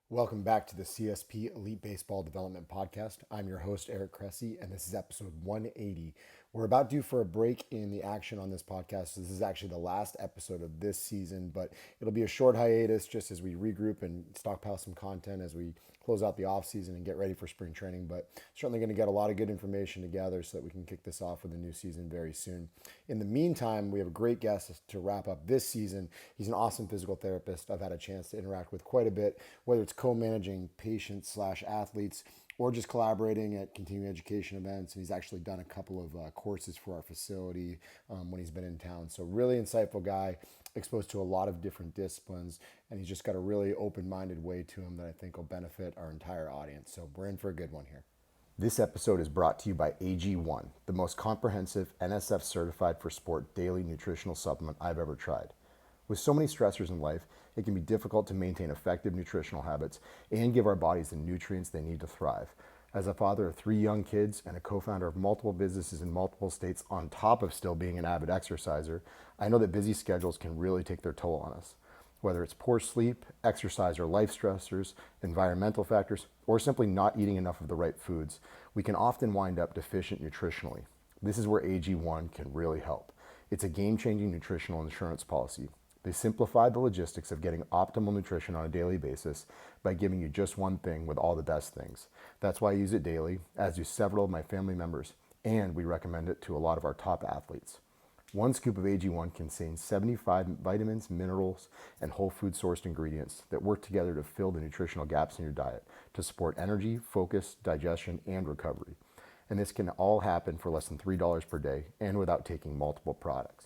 Welcome back to the CSP Elite Baseball Development Podcast. I'm your host, Eric Cressey, and this is episode 180. We're about due for a break in the action on this podcast. This is actually the last episode of this season, but it'll be a short hiatus just as we regroup and stockpile some content as we close out the off season and get ready for spring training. But certainly going to get a lot of good information together so that we can kick this off with a new season very soon. In the meantime, we have a great guest to wrap up this season. He's an awesome physical therapist I've had a chance to interact with quite a bit, whether it's co-managing patients slash athletes or just collaborating at continuing education events. And he's actually done a couple of courses for our facility when he's been in town. So really insightful guy, exposed to a lot of different disciplines, and he's just got a really open-minded way to him that I think will benefit our entire audience. So we're in for a good one here. This episode is brought to you by AG1, the most comprehensive NSF certified for sport daily nutritional supplement I've ever tried. With so many stressors in life, it can be difficult to maintain effective nutritional habits and give our bodies the nutrients they need to thrive. As a father of 3 young kids and a co-founder of multiple businesses in multiple states on top of still being an avid exerciser, I know that busy schedules can really take their toll on us. Whether it's poor sleep, exercise or life stressors, environmental factors, or simply not eating enough of the right foods, we can often wind up deficient nutritionally. This is where AG1 can really help. It's a game-changing nutritional insurance policy. They simplify the logistics of getting optimal nutrition on a daily basis by giving you just one thing with all the best things. That's why I use it daily, as do several of my family members, and we recommend it to a lot of our top athletes. One scoop of AG1 contains 75 vitamins, minerals, and whole food sourced ingredients that work together to fill the nutritional gaps in your diet to support energy, focus, digestion, and recovery. And this can all happen for less than $3 per day and without taking multiple products.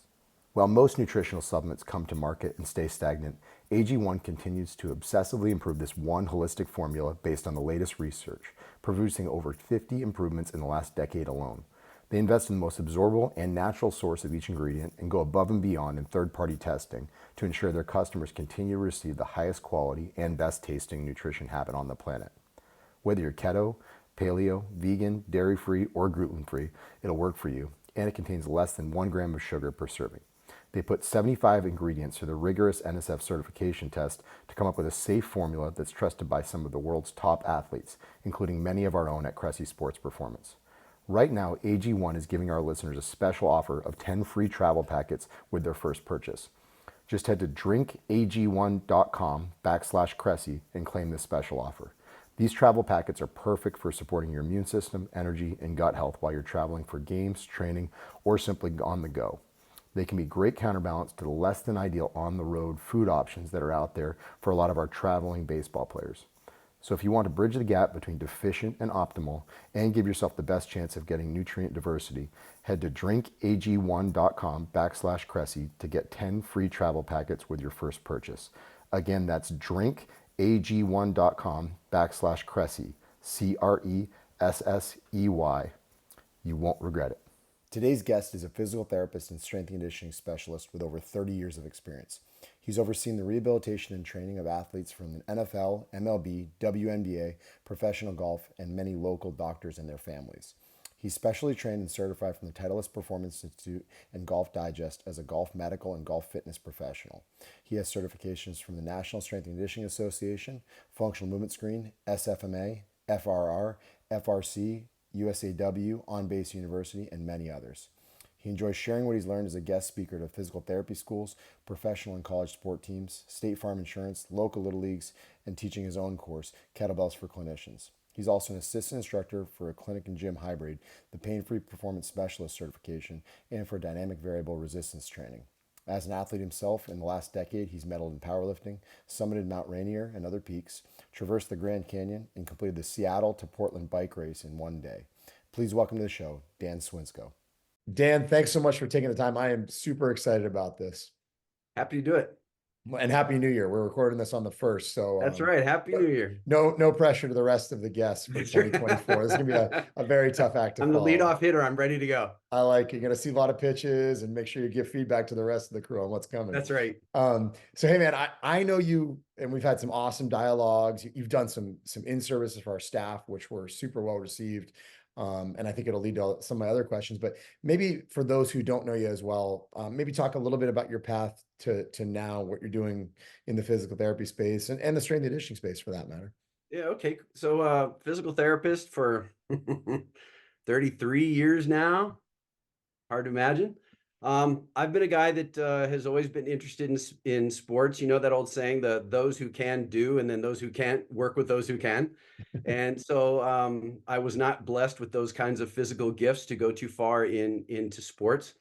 While most nutritional supplements come to market and stay stagnant, AG1 continues to obsessively improve this one holistic formula based on the latest research, producing over 50 improvements in the last decade alone. They invest in the most absorbable and natural source of each ingredient and go above and beyond in third-party testing to ensure their customers continue to receive the highest quality and best tasting nutrition habit on the planet. Whether you're keto, paleo, vegan, dairy-free, or gluten-free, it'll work for you, and it contains less than 1 gram of sugar per serving. They put 75 ingredients through the rigorous NSF certification test to come up with a safe formula that's trusted by some of the world's top athletes, including many of our own at Cressey Sports Performance. Right now, AG1 is giving our listeners a special offer of 10 free travel packets with their first purchase. Just head to drinkag1.com/Cressey and claim this special offer. These travel packets are perfect for supporting your immune system, energy, and gut health while you're traveling for games, training, or simply on the go. They can be great counterbalance to the less than ideal on-the-road food options that are out there for a lot of our traveling baseball players. So if you want to bridge the gap between deficient and optimal and give yourself the best chance of getting nutrient diversity, head to drinkag1.com/Cressey to get 10 free travel packets with your first purchase. Again, that's drinkag1.com/Cressey, Cressey. You won't regret it. Today's guest is a physical therapist and strength and conditioning specialist with over 30 years of experience. He's overseen the rehabilitation and training of athletes from the NFL, MLB, WNBA, professional golf, and many local doctors and their families. He's specially trained and certified from the Titleist Performance Institute and Golf Digest as a golf medical and golf fitness professional. He has certifications from the National Strength and Conditioning Association, Functional Movement Screen, SFMA, FRR, FRC, USAW, On Base University, and many others. He enjoys sharing what he's learned as a guest speaker to physical therapy schools, professional and college sport teams, State Farm Insurance, local little leagues, and teaching his own course, Kettlebells for Clinicians. He's also an assistant instructor for a clinic and gym hybrid, the Pain-Free Performance Specialist certification, and for dynamic variable resistance training. As an athlete himself, in the last decade, he's medaled in powerlifting, summited Mount Rainier and other peaks, traversed the Grand Canyon, and completed the Seattle to Portland bike race in one day. Please welcome to the show, Dan Swinscoe. Dan, thanks so much for taking the time. I am super excited about this. Happy to do it. And Happy New Year. We're recording this on the 1st. So That's right. Happy New Year. No pressure to the rest of the guests for 2024. This is going to be a very tough act to I'm the follow. leadoff hitter. I'm ready to go. I like it. You're going to see a lot of pitches and make sure you give feedback to the rest of the crew on what's coming. That's right. So, hey, man, I know you, and we've had some awesome dialogues. You've done some in-services for our staff, which were super well received. And I think it'll lead to some of my other questions. But maybe for those who don't know you as well, maybe talk a little bit about your path to now, what you're doing in the physical therapy space and the strength and conditioning space for that matter. Yeah, okay. So physical therapist for 33 years now. Hard to imagine. I've been a guy that has always been interested in sports. You know that old saying, the those who can do, and then those who can't work with those who can. And so I was not blessed with those kinds of physical gifts to go too far into sports.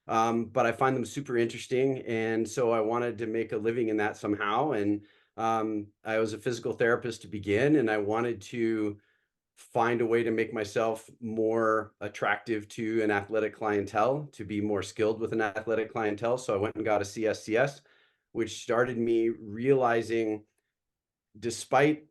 But I find them super interesting, and so I wanted to make a living in that somehow. And I was a physical therapist to begin, and I wanted to find a way to make myself more attractive to an athletic clientele, to be more skilled with an athletic clientele. So I went and got a CSCS, which started me realizing, despite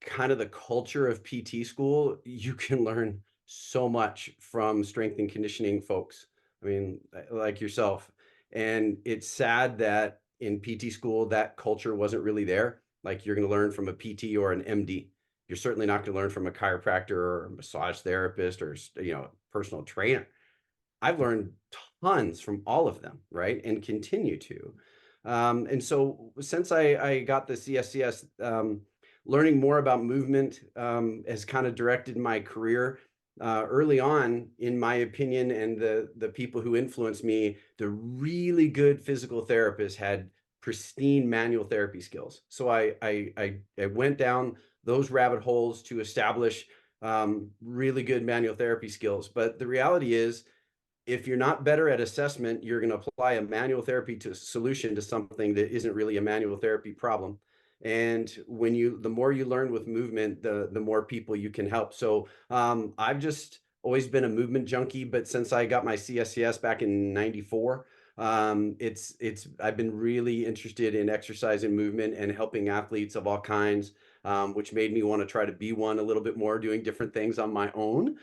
kind of the culture of PT school, you can learn so much from strength and conditioning folks. I mean, like yourself. And it's sad that in PT school, that culture wasn't really there. Like, you're going to learn from a PT or an MD. You're certainly not going to learn from a chiropractor or a massage therapist or, personal trainer. I've learned tons from all of them, right? And continue to. And so since I got the CSCS, learning more about movement has kind of directed my career. Early on, in my opinion, and the people who influenced me, the really good physical therapists had pristine manual therapy skills. So I went down those rabbit holes to establish really good manual therapy skills. But the reality is, if you're not better at assessment, you're going to apply a manual therapy to solution to something that isn't really a manual therapy problem. And the more you learn with movement, the more people you can help. So I've just always been a movement junkie, but since I got my CSCS back in '94, I've been really interested in exercise and movement and helping athletes of all kinds, which made me want to try to be one a little bit more, doing different things on my own.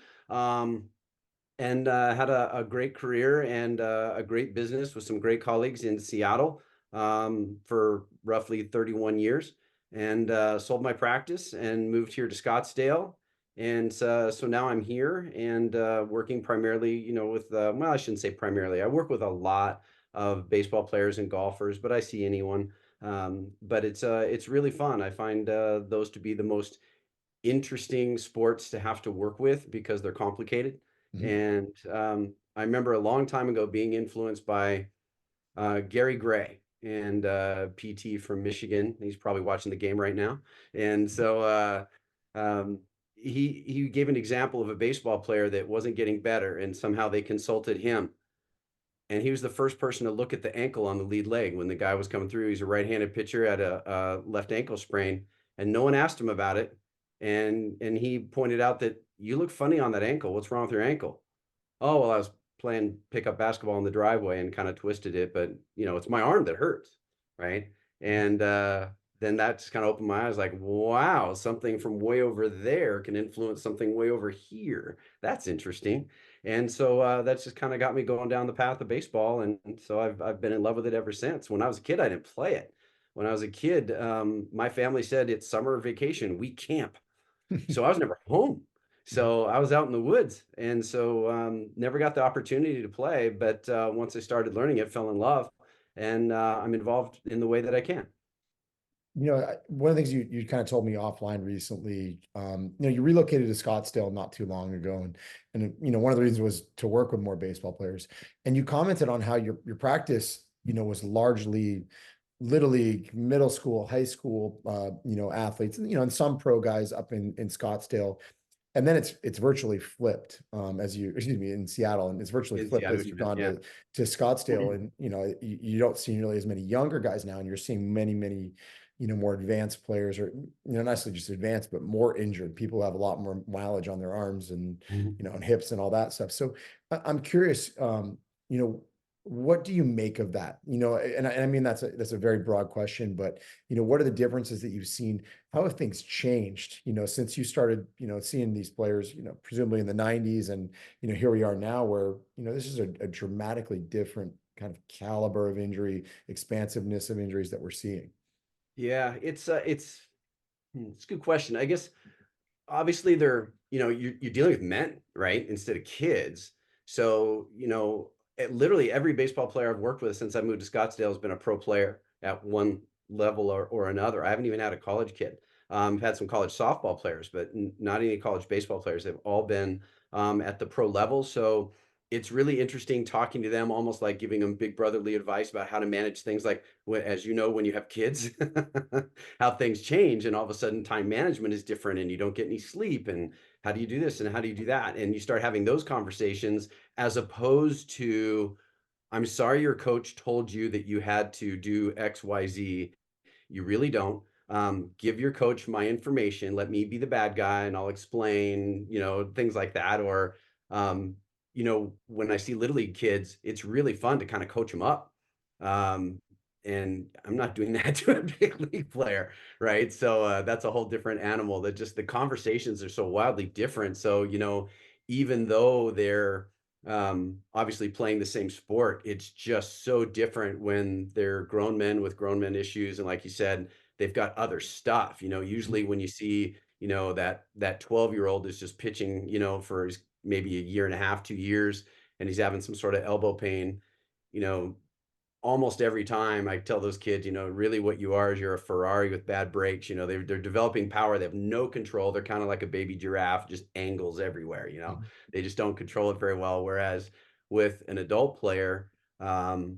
And had a great career and a great business with some great colleagues in Seattle for roughly 31 years, and sold my practice and moved here to Scottsdale. And so now I'm here and working primarily, with, well, I shouldn't say primarily. I work with a lot of baseball players and golfers, but I see anyone. But it's really fun. I find those to be the most interesting sports to have to work with because they're complicated. Mhm. And I remember a long time ago being influenced by Gary Gray, and PT from Michigan. He's probably watching the game right now. And so he gave an example of a baseball player that wasn't getting better, and somehow they consulted him. And he was the first person to look at the ankle on the lead leg when the guy was coming through. He's a right-handed pitcher at a left ankle sprain, and no one asked him about it. And he pointed out that, you look funny on that ankle. What's wrong with your ankle? Oh, well, I was playing pickup basketball in the driveway and kind of twisted it, but it's my arm that hurts, right? And then that just kind of opened my eyes, like, wow, something from way over there can influence something way over here. That's interesting. And so that's just kind of got me going down the path of baseball, and so I've been in love with it ever since. When I was a kid, I didn't play it. When I was a kid, my family said it's summer vacation, we camp. So I was never home. So I was out in the woods, and so never got the opportunity to play. But once I started learning it, fell in love, and I'm involved in the way that I can. One of the things you kind of told me offline recently, you relocated to Scottsdale not too long ago, and one of the reasons was to work with more baseball players. And you commented on how your practice, was largely little league, middle school, high school, athletes, and some pro guys up in Scottsdale. And then it's virtually flipped, excuse me, in Seattle, and it's virtually Is flipped yeah, I know as what you you've meant. gone Yeah. to Scottsdale, and you don't see nearly as many younger guys now, and you're seeing many, more advanced players, or not necessarily just advanced, but more injured people who have a lot more mileage on their arms and Mhm. and hips and all that stuff. So I'm curious, what do you make of that? And I mean that's a very broad question, but what are the differences that you've seen? How have things changed, since you started, seeing these players, presumably in the 90s, and, here we are now where, this is a dramatically different kind of caliber of injury, expansiveness of injuries that we're seeing. Yeah, it's a good question. I guess obviously you're dealing with men, right? Instead of kids. So, literally every baseball player I've worked with since I moved to Scottsdale has been a pro player at one level or another. I haven't even had a college kid. I've had some college softball players, but not any college baseball players. They've all been at the pro level. So it's really interesting talking to them, almost like giving them big brotherly advice about how to manage things like, as you know, when you have kids, how things change, and all of a sudden time management is different and you don't get any sleep, and how do you do this and how do you do that, and you start having those conversations as opposed to, I'm sorry your coach told you that you had to do XYZ. You really don't. Give your coach my information. Let me be the bad guy and I'll explain, things like that. Or, when I see Little League kids, it's really fun to kind of coach them up. Um, and I'm not doing that to a big league player, right? So that's a whole different animal, that just the conversations are so wildly different. So, even though they're obviously playing the same sport, it's just so different when they're grown men with grown men issues. And like you said, they've got other stuff, usually when you see, that 12-year-old is just pitching, for maybe a year and a half, 2 years, and he's having some sort of elbow pain, you know, almost every time I tell those kids, really what you are is you're a Ferrari with bad brakes. They're developing power. They have no control. They're kind of like a baby giraffe, just angles everywhere. Mhm. They just don't control it very well. Whereas with an adult player, um,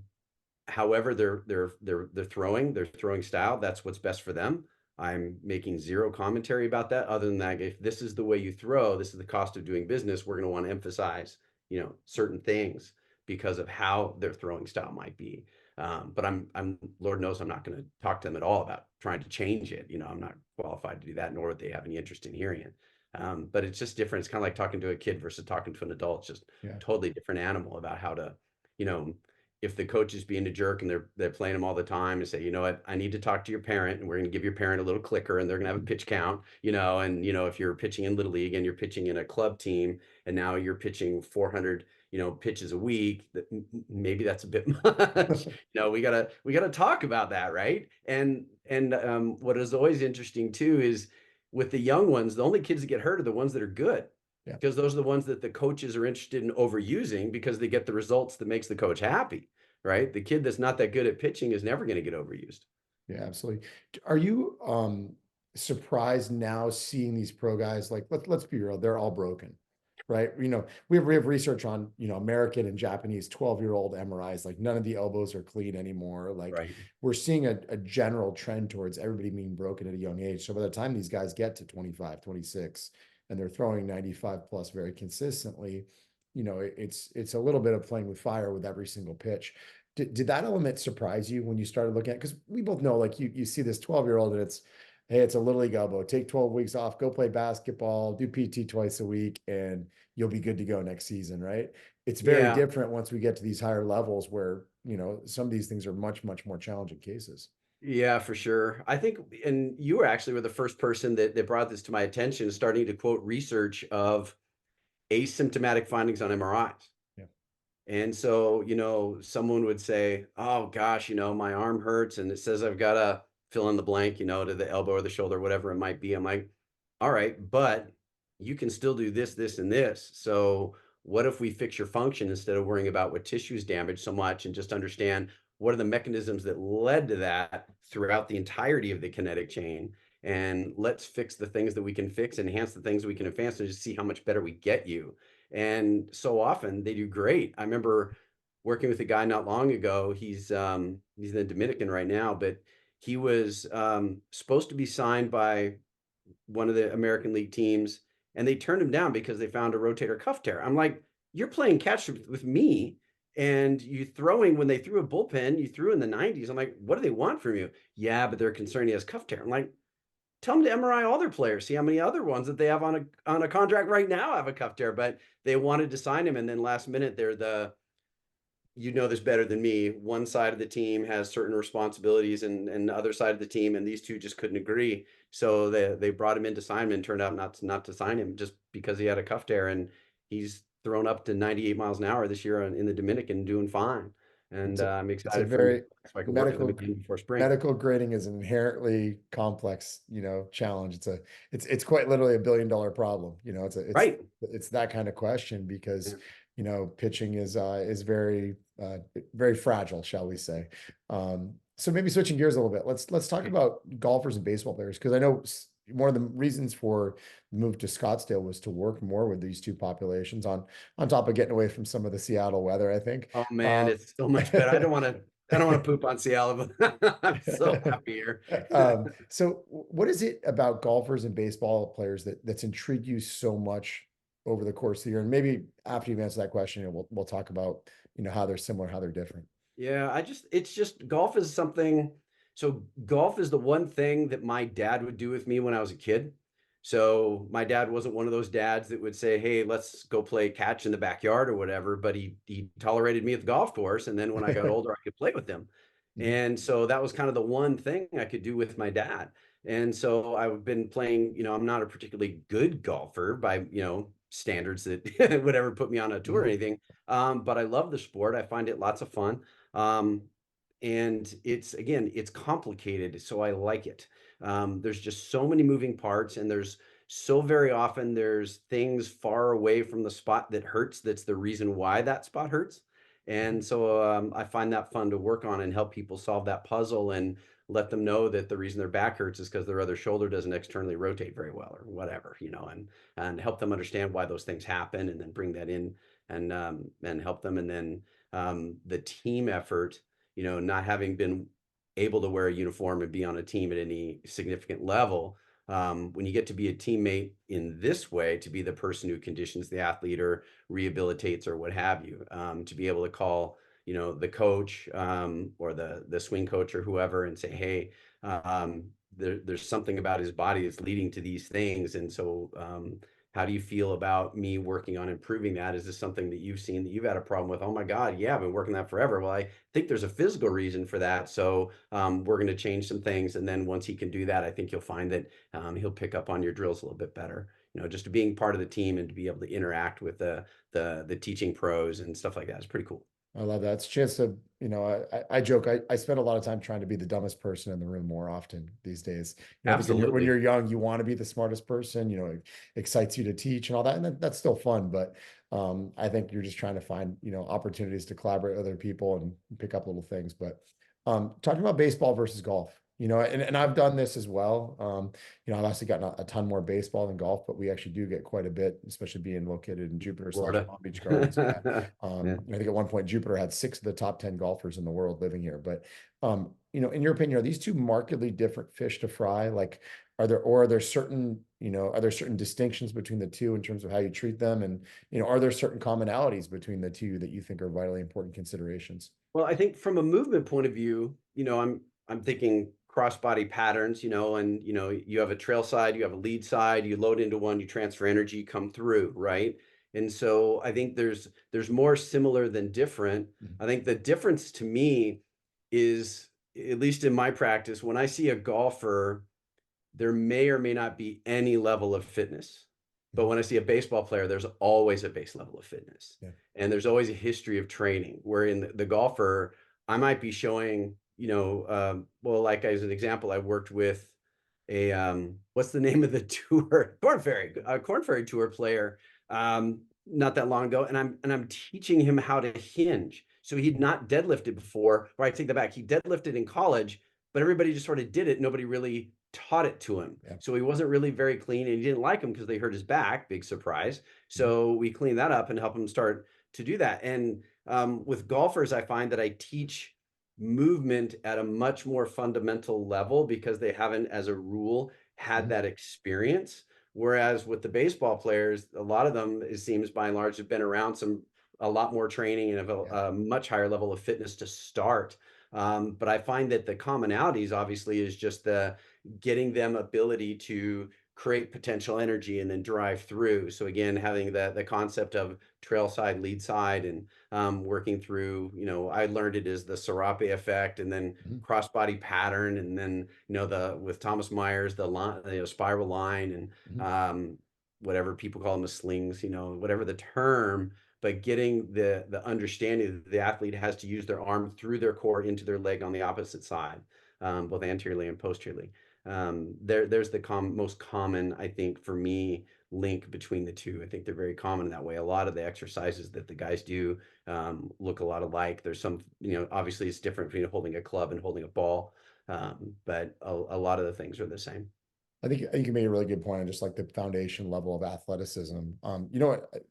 however they're throwing their throwing style, that's what's best for them. I'm making zero commentary about that, other than that, if this is the way you throw, this is the cost of doing business, we're going to want to emphasize certain things because of how their throwing style might be. But I'm Lord knows I'm not going to talk to them at all about trying to change it. I'm not qualified to do that, nor would they have any interest in hearing it. But it's just different. It's kind of like talking to a kid versus talking to an adult. It's just Yeah. totally different animal about how to, you know, if the coach is being a jerk and they're playing them all the time, and say, you know what, I need to talk to your parent, and we're going to give your parent a little clicker, and they're going to have a pitch count, and if you're pitching in Little League and you're pitching in a club team, and now you're pitching 400 pitches a week, that maybe that's a bit much. We gotta talk about that, right? And what is always interesting too is, with the young ones, the only kids that get hurt are the ones that are good, Yeah. because those are the ones that the coaches are interested in overusing, because they get the results that makes the coach happy, right? The kid that's not that good at pitching is never going to get overused. Yeah, absolutely. Are you surprised now seeing these pro guys? Like, let's be real, they're all broken, right? We have research on, American and Japanese 12-year-old MRIs, like none of the elbows are clean anymore. Like, Right. we're seeing a general trend towards everybody being broken at a young age. So by the time these guys get to 25, 26, and they're throwing 95 plus very consistently, it's a little bit of playing with fire with every single pitch. Did that element surprise you when you started looking at, because we both know, like, you see this 12-year-old and it's, hey, it's a Little League elbow, take 12 weeks off, go play basketball, do PT twice a week, and you'll be good to go next season, right? It's very Yeah. different once we get to these higher levels where, some of these things are much, much more challenging cases. Yeah, for sure. I think, and you were the first person that brought this to my attention, starting to quote research of asymptomatic findings on MRIs. Yeah. And so, someone would say, oh gosh, my arm hurts and it says I've got to fill in the blank, to the elbow or the shoulder, whatever it might be. I'm like, all right, but you can still do this, this, and this. So what if we fix your function instead of worrying about what tissue is damaged so much, and just understand what are the mechanisms that led to that throughout the entirety of the kinetic chain? And let's fix the things that we can fix, enhance the things we can advance, and just see how much better we get you. And so often they do great. I remember working with a guy not long ago. He's in the Dominican right now, but he was supposed to be signed by one of the American League teams, and they turned him down because they found a rotator cuff tear. I'm like, you're playing catch with me, and you throwing, when they threw a bullpen, you threw in the 90s. I'm like, what do they want from you? Yeah, but they're concerned he has cuff tear. I'm like, tell them to MRI all their players, see how many other ones that they have on a contract right now have a cuff tear. But they wanted to sign him, and then last minute they're this better than me. One side of the team has certain responsibilities, and the other side of the team, and these two just couldn't agree. So they brought him in to sign him, and turned out not to sign him just because he had a cuff tear, and he's thrown up to 98 miles an hour this year in the Dominican, doing fine. and It's a, I'm it's a excited for very so I can work with them medical again before spring. medical grading is an inherently complex, challenge. It's quite literally $1 billion problem. Right. It's that kind of question because, Yeah. pitching is very very fragile, shall we say. So maybe switching gears a little bit. Let's talk about golfers and baseball players because I know one of the reasons for the move to Scottsdale was to work more with these two populations on top of getting away from some of the Seattle weather, I think. Oh man, Um, it's so much better. I don't want to poop on Seattle, but I'm so happy here. So what is it about golfers and baseball players that's intrigued you so much over the course of the year? And maybe after you've answered that question, we'll talk about, how they're similar, how they're different. Yeah, it's just golf is something. So golf is the one thing that my dad would do with me when I was a kid. So my dad wasn't one of those dads that would say, "Hey, let's go play catch in the backyard or whatever," but he tolerated me at the golf course, and then when I got older, I could play with him. Mhm. And so that was kind of the one thing I could do with my dad. And so I've been playing, I'm not a particularly good golfer by, standards that would ever put me on a tour or Mhm. anything. But I love the sport. I find it lots of fun. Um, and it's complicated, so I like it. There's just so many moving parts, and there's so very often there's things far away from the spot that hurts. That's the reason why that spot hurts. Mhm. And so I find that fun to work on and help people solve that puzzle and let them know that the reason their back hurts is because their other shoulder doesn't externally rotate very well or whatever, and help them understand why those things happen and then bring that in and help them. And then the team effort, not having been able to wear a uniform and be on a team at any significant level, when you get to be a teammate in this way, to be the person who conditions the athlete or rehabilitates or what have you, to be able to call, the coach or the swing coach or whoever and say, hey, there's something about his body that's leading to these things. And so how do you feel about me working on improving that? Is this something that you've seen that you've had a problem with? Oh my God, yeah, I've been working that forever. Well, I think there's a physical reason for that. So we're going to change some things. And then once he can do that, I think you'll find that he'll pick up on your drills a little bit better. Just being part of the team and to be able to interact with the teaching pros and stuff like that is pretty cool. I love that. It's a chance to, I joke, I spend a lot of time trying to be the dumbest person in the room more often these days. I think when Absolutely. you're young, you want to be the smartest person, it excites you to teach and all that. And that's still fun. But I think you're just trying to find, opportunities to collaborate with other people and pick up little things. But talking about baseball versus golf, and I've done this as well. I've actually gotten a ton more baseball than golf, but we actually do get quite a bit, especially being located in Jupiter slash Florida. Palm Beach Gardens. Yeah. Yeah. I think at one point Jupiter had 6 of the top 10 golfers in the world living here. But in your opinion, are these two markedly different fish to fry? Like, are there certain, distinctions between the two in terms of how you treat them? And, are there certain commonalities between the two that you think are vitally important considerations? Well, I think from a movement point of view, I'm thinking crossbody patterns, and you have a trail side, you have a lead side, you load into one, you transfer energy, come through, right? And so I think there's more similar than different. Mhm. I think the difference to me is, at least in my practice, when I see a golfer, there may or may not be any level of fitness. But Mhm. when I see a baseball player, there's always a base level of fitness. Yeah. And there's always a history of training. Where in the golfer, I might be showing, well, like as an example, I worked with what's the name of the tour? Corn Ferry tour player not that long ago. And I'm teaching him how to hinge. So he'd not deadlifted before, or I take that back. He deadlifted in college, but everybody just sort of did it. Nobody really taught it to him. Yeah. So he wasn't really very clean and he didn't like him because they hurt his back. Big surprise. Mhm. So we cleaned that up and help him start to do that. And with golfers, I find that I teach movement at a much more fundamental level because they haven't, as a rule, had Mhm. that experience. Whereas with the baseball players, a lot of them, it seems by and large, have been around a lot more training and have Yeah. a much higher level of fitness to start. But I find that the commonalities obviously is just the getting them ability to create potential energy and then drive through. So again, having the concept of trail side, lead side, and working through, I learned it as the Serape effect, and then Mhm. crossbody pattern, and then the with Thomas Myers the line, spiral line, and Mhm. whatever people call them the slings, whatever the term. but getting the understanding that the athlete has to use their arm through their core into their leg on the opposite side, both anteriorly and posteriorly. There's the most common, I think, for me, link between the two. I think they're very common in that way. A lot of the exercises that the guys do look a lot alike. There's some, obviously it's different between holding a club and holding a ball, but a lot of the things are the same. I think you made a really good point on just like the foundation level of athleticism.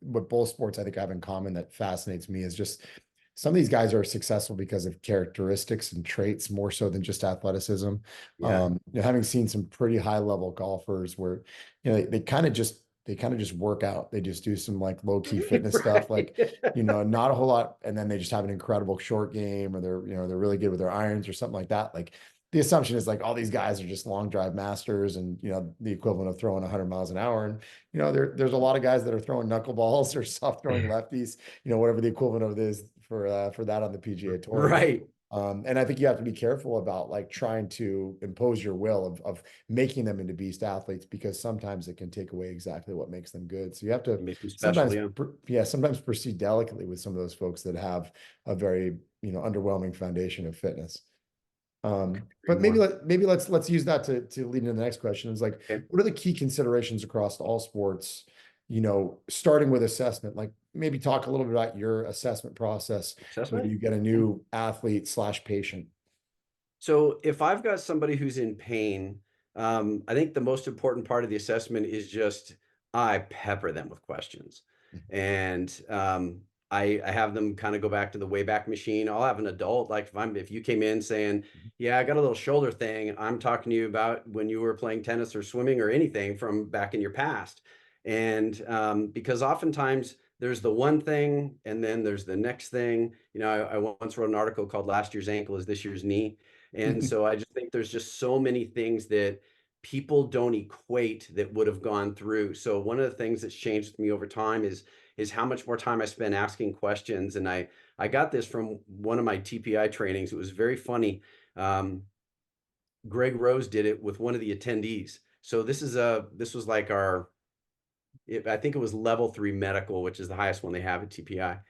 What both sports I think have in common that fascinates me is just some of these guys are successful because of characteristics and traits more so than just athleticism. Yeah. Having seen some pretty high level golfers where, they kind of just work out. They just do some like low key fitness stuff, Right. like, not a whole lot. And then they just have an incredible short game, or they're really good with their irons or something like that. Like the assumption is like all these guys are just long drive masters and, the equivalent of throwing 100 miles an hour. And, there's a lot of guys that are throwing knuckleballs or soft throwing lefties, whatever the equivalent of it is for that on the PGA Tour. Right. And I think you have to be careful about like trying to impose your will of making them into beast athletes, because sometimes it can take away exactly what makes them good. So you have to Make them special. sometimes, Yeah. sometimes proceed delicately with some of those folks that have a very, underwhelming foundation of fitness. But More. maybe let's use that to lead into the next question. Is like, Okay. what are the key considerations across all sports? Starting with assessment, like maybe talk a little bit about your assessment process when Assessment. you get a new athlete / patient. So if I've got somebody who's in pain, I think the most important part of the assessment is just I pepper them with questions, and I have them kind of go back to the Wayback Machine. I'll have an adult, like if you came in saying, "Yeah, I got a little shoulder thing," I'm talking to you about when you were playing tennis or swimming or anything from back in your past, and because oftentimes there's the one thing and then there's the next thing. I once wrote an article called "Last Year's Ankle is This Year's Knee." And so I just think there's just so many things that people don't equate that would have gone through. So one of the things that's changed with me over time is how much more time I spend asking questions. And I got this from one of my TPI trainings. It was very funny. Greg Rose did it with one of the attendees. So this was like I think it was level 3 medical, which is the highest one they have at TPI.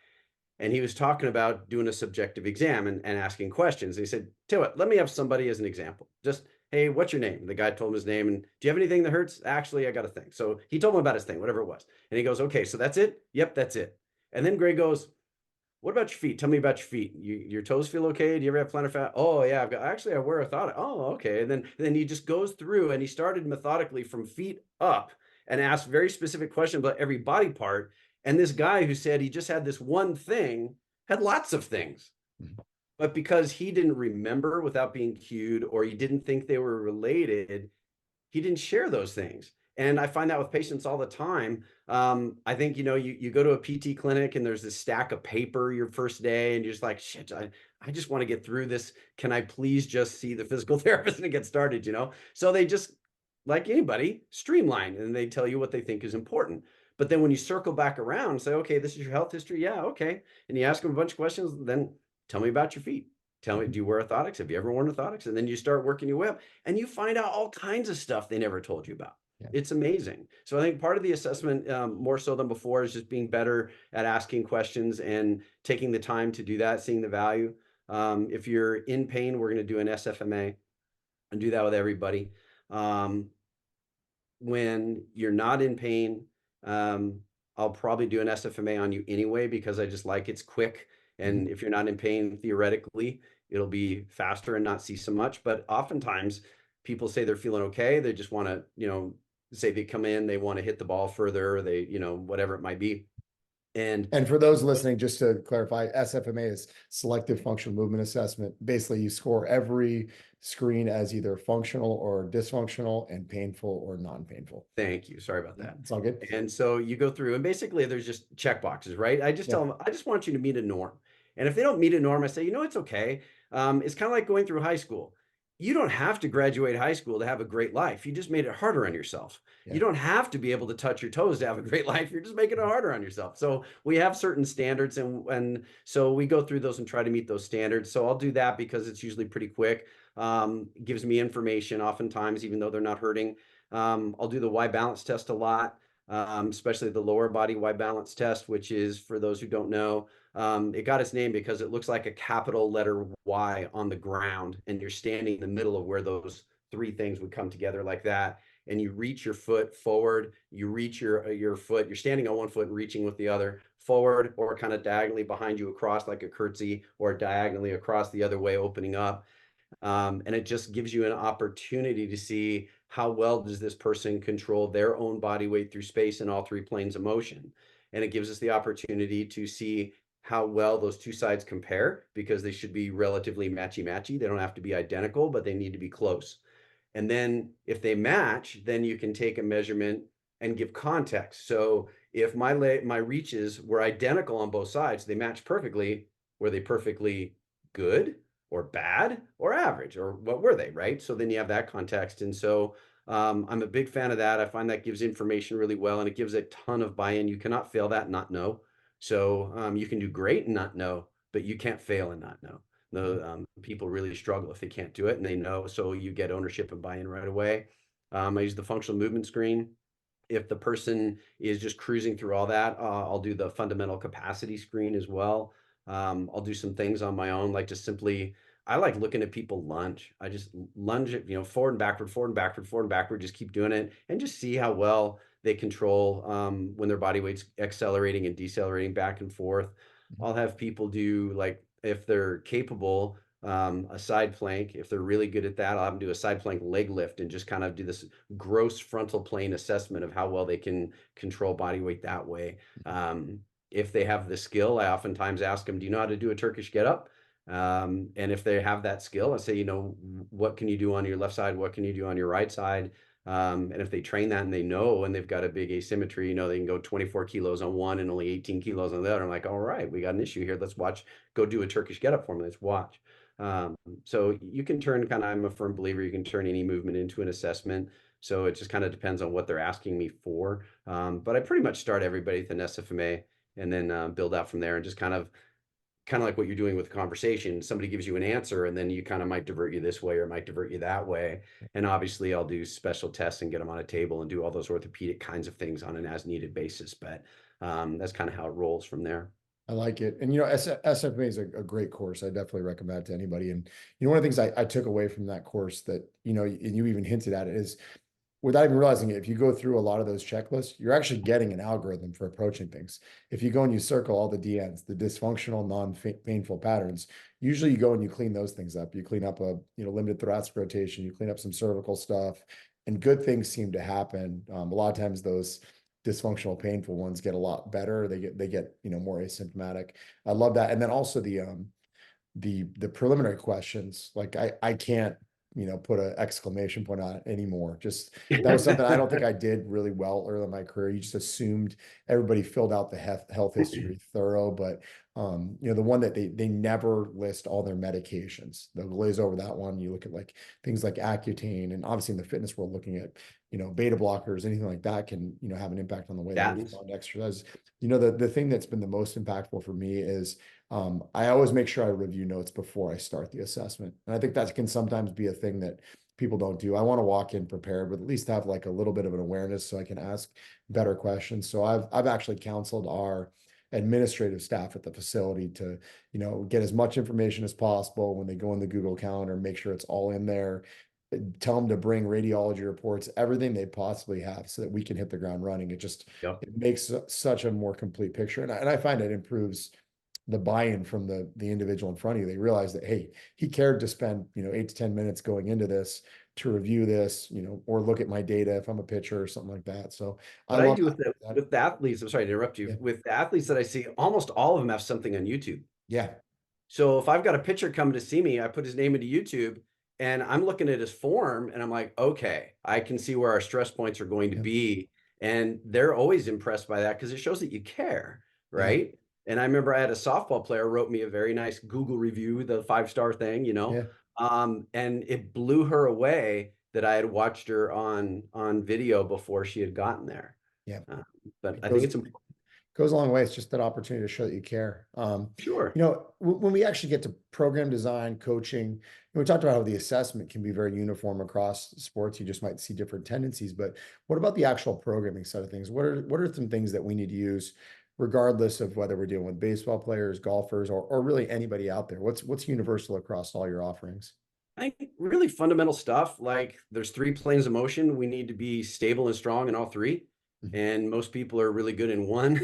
And he was talking about doing a subjective exam and asking questions. And he said, "Tell let me have somebody as an example. Just, hey, what's your name?" And the guy told him his name. And do you have anything that hurts? Actually, I got a thing. So he told him about his thing, whatever it was. And he goes, "Okay, so that's it?" "Yep, that's it." And then Greg goes, "What about your feet? Tell me about your feet. Your toes feel okay? Do you ever have plantar fat?" "Oh, yeah, I wear orthotic." "Oh, okay." And then he just goes through and he started methodically from feet up and asked very specific questions about every body part. And this guy who said he just had this one thing had lots of things. But because he didn't remember without being cued, or he didn't think they were related, he didn't share those things. And I find that with patients all the time. I think, you go to a PT clinic and there's this stack of paper your first day and you're just like, shit, I just want to get through this. Can I please just see the physical therapist and get started, So they just, like anybody, streamline and they tell you what they think is important. But then when you circle back around and say, okay, this is your health history. Yeah, okay. And you ask them a bunch of questions, then tell me about your feet. Tell me, do you wear orthotics? Have you ever worn orthotics? And then you start working your way up and you find out all kinds of stuff they never told you about. Yeah. It's amazing. So I think part of the assessment, more so than before, is just being better at asking questions and taking the time to do that, seeing the value. If you're in pain, we're going to do an SFMA and do that with everybody. When you're not in pain, I'll probably do an SFMA on you anyway, because I just like it's quick. And if you're not in pain, theoretically, it'll be faster and not see so much. But oftentimes people say they're feeling okay. They just want to, say they come in, they want to hit the ball further, or they, whatever it might be. And for those listening, just to clarify, SFMA is selective functional movement assessment. Basically, you score every screen as either functional or dysfunctional and painful or non-painful. Thank you. Sorry about that. It's all good. And so you go through and basically there's just check boxes, right? I just tell them, I just want you to meet a norm. And if they don't meet a norm, I say, it's okay. It's kind of like going through high school. You don't have to graduate high school to have a great life. You just made it harder on yourself. Yeah. You don't have to be able to touch your toes to have a great life. You're just making it harder on yourself. So we have certain standards, and so we go through those and try to meet those standards. So I'll do that because it's usually pretty quick. Gives me information oftentimes, even though they're not hurting. I'll do the Y balance test a lot. especially the lower body Y balance test, which is, for those who don't know, it got its name because it looks like a capital letter Y on the ground, and you're standing in the middle of where those three things would come together like that. And you reach your foot forward, you reach your foot, you're standing on one foot and reaching with the other forward, or kind of diagonally behind you across like a curtsy, or diagonally across the other way, opening up. And it just gives you an opportunity to see how well does this person control their own body weight through space in all three planes of motion. And it gives us the opportunity to see how well those two sides compare, because they should be relatively matchy-matchy. They don't have to be identical, but they need to be close. And then if they match, then you can take a measurement and give context. So if my reaches were identical on both sides, they match perfectly, were they perfectly good or bad or average, or what were they, right? So then you have that context. And so I'm a big fan of that. I find that gives information really well, and it gives a ton of buy-in. You cannot fail that and not know. So you can do great and not know, but you can't fail and not know. The people really struggle if they can't do it, and they know. So you get ownership and buy-in right away. I use the functional movement screen. If the person is just cruising through all that, I'll do the fundamental capacity screen as well. I'll do some things on my own, like just simply, I like looking at people lunge. I just lunge it, forward and backward, forward and backward, forward and backward, just keep doing it, and just see how well they control when their body weight's accelerating and decelerating back and forth. I'll have people do, like, if they're capable, a side plank. If they're really good at that, I'll have them do a side plank leg lift and just kind of do this gross frontal plane assessment of how well they can control body weight that way. If they have the skill, I oftentimes ask them, do you know how to do a Turkish get up? And if they have that skill, I say, what can you do on your left side? What can you do on your right side? And if they train that and they know, and they've got a big asymmetry, they can go 24 kilos on one and only 18 kilos on the other. I'm like, all right, we got an issue here. Let's watch, go do a Turkish get up for me. Let's watch. So you can turn I'm a firm believer, you can turn any movement into an assessment. So it just kind of depends on what they're asking me for. But I pretty much start everybody with an SFMA, and then build out from there, and just kind of like what you're doing with the conversation. Somebody gives you an answer, and then you kind of might divert you this way or might divert you that way. And obviously I'll do special tests and get them on a table and do all those orthopedic kinds of things on an as needed basis. But that's kind of how it rolls from there. I like it. And, SFMA is a great course. I definitely recommend it to anybody. And, one of the things I took away from that course that, and you even hinted at it, is without even realizing it, if you go through a lot of those checklists, you're actually getting an algorithm for approaching things. If you go and you circle all the DNs, the dysfunctional, non-painful patterns, usually you go and you clean those things up. You clean up a, limited thoracic rotation, you clean up some cervical stuff, and good things seem to happen. A lot of times those dysfunctional, painful ones get a lot better. They get, more asymptomatic. I love that. And then also the preliminary questions, like I can't, put an exclamation point on it anymore. Just that was something I don't think I did really well early in my career. You just assumed everybody filled out the health history thorough, but the one that they never list all their medications. They'll glaze over that one. You look at like things like Accutane, and obviously in the fitness world, looking at beta blockers, anything like that can have an impact on the way they respond to exercise. The thing that's been the most impactful for me is I always make sure I review notes before I start the assessment. And I think that can sometimes be a thing that people don't do. I want to walk in prepared, but at least have like a little bit of an awareness so I can ask better questions. So I've actually counseled our administrative staff at the facility to, get as much information as possible when they go in the Google Calendar, make sure it's all in there. Tell them to bring radiology reports, everything they possibly have, so that we can hit the ground running. Yep. It makes such a more complete picture. And I find it improves the buy-in from the individual in front of you. They realize that, hey, he cared to spend 8 to 10 minutes going into this to review this, or look at my data if I'm a pitcher or something like that. So I What I love do that. with the athletes, I'm sorry to interrupt you, Yeah. with the athletes that I see, almost all of them have something on YouTube. Yeah. So if I've got a pitcher come to see me, I put his name into YouTube, and I'm looking at his form, and I'm like, okay, I can see where our stress points are going to Yeah. be. And they're always impressed by that, because it shows that you care, Yeah. right? And I remember I had a softball player wrote me a very nice Google review, the 5-star thing, Yeah. and it blew her away that I had watched her on video before she had gotten there. Yeah. But It I think goes it's important. goes a long way. It's just that opportunity to show that you care. Sure. When we actually get to program design, coaching, we talked about how the assessment can be very uniform across sports. You just might see different tendencies, but what about the actual programming side of things? What are some things that we need to use, regardless of whether we're dealing with baseball players, golfers, or really anybody out there? What's universal across all your offerings? I think really fundamental stuff, like there's three planes of motion. We need to be stable and strong in all three. Mhm. And most people are really good in one.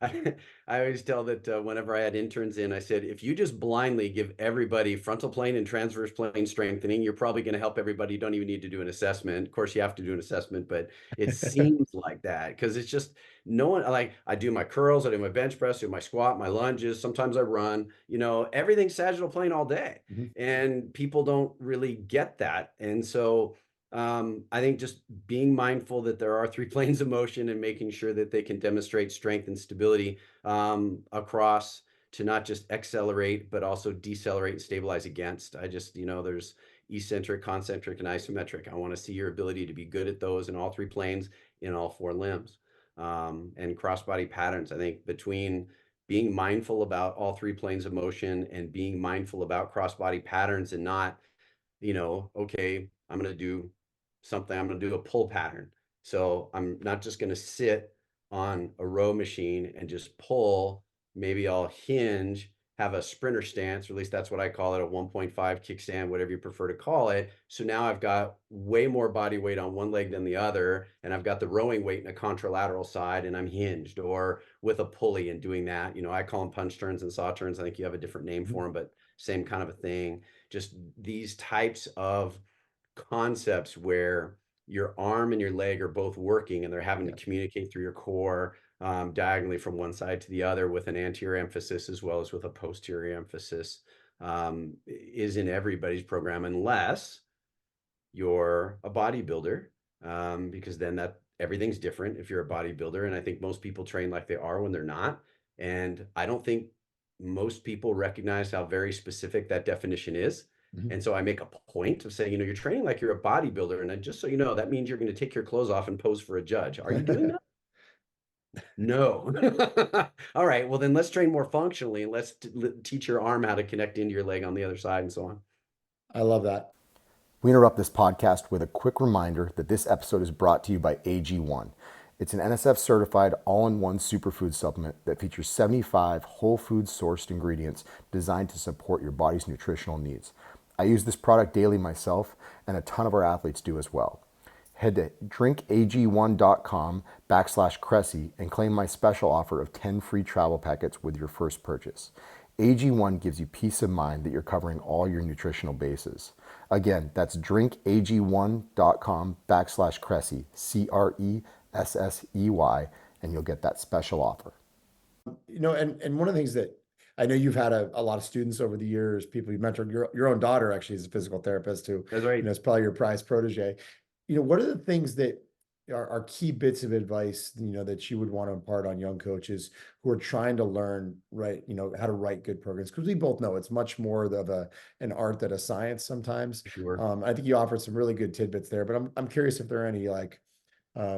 I, I always tell that whenever I had interns in, I said, if you just blindly give everybody frontal plane and transverse plane strengthening, you're probably going to help everybody. You don't even need to do an assessment. Of course, you have to do an assessment, but it seems like that because it's just no one, like I do my curls, I do my bench press, I do my squat, my lunges. Sometimes I run, everything's sagittal plane all day, Mhm. and people don't really get that. And so I think just being mindful that there are three planes of motion and making sure that they can demonstrate strength and stability across, to not just accelerate, but also decelerate and stabilize against. There's eccentric, concentric, and isometric. I want to see your ability to be good at those in all three planes in all four limbs. And crossbody patterns, I think between being mindful about all three planes of motion and being mindful about crossbody patterns, and not, okay, I'm going to do something, I'm going to do a pull pattern. So I'm not just going to sit on a row machine and just pull. Maybe I'll hinge, have a sprinter stance, or at least that's what I call it, a 1.5 kickstand, whatever you prefer to call it. So now I've got way more body weight on one leg than the other, and I've got the rowing weight in a contralateral side, and I'm hinged or with a pulley and doing that. I call them punch turns and saw turns. I think you have a different name Mhm. for them, but same kind of a thing. Just these types of concepts where your arm and your leg are both working and they're having to Yeah. communicate through your core, diagonally from one side to the other, with an anterior emphasis as well as with a posterior emphasis, is in everybody's program, unless you're a bodybuilder, because then that everything's different if you're a bodybuilder. And I think most people train like they are when they're not. And I don't think most people recognize how very specific that definition is. Mhm. And so I make a point of saying, you're training like you're a bodybuilder. And just so you know, that means you're going to take your clothes off and pose for a judge. Are you doing that? No. All right. Well, then let's train more functionally, and let's teach your arm how to connect into your leg on the other side and so on. I love that. We interrupt this podcast with a quick reminder that this episode is brought to you by AG1. It's an NSF certified all in one superfood supplement that features 75 whole food sourced ingredients designed to support your body's nutritional needs. I use this product daily myself, and a ton of our athletes do as well. Head to drinkag1.com/Cressey and claim my special offer of 10 free travel packets with your first purchase. AG1 gives you peace of mind that you're covering all your nutritional bases. Again, that's drinkag1.com/Cressey, Cressey, and you'll get that special offer. And one of the things that I know you've had a lot of students over the years, people you've mentored, your own daughter actually is a physical therapist who, That's right. is probably your prized protege. What are the things that are key bits of advice, that you would want to impart on young coaches who are trying to learn, right, how to write good programs? Because we both know it's much more of an art than a science sometimes. Sure. I think you offered some really good tidbits there, but I'm curious if there are any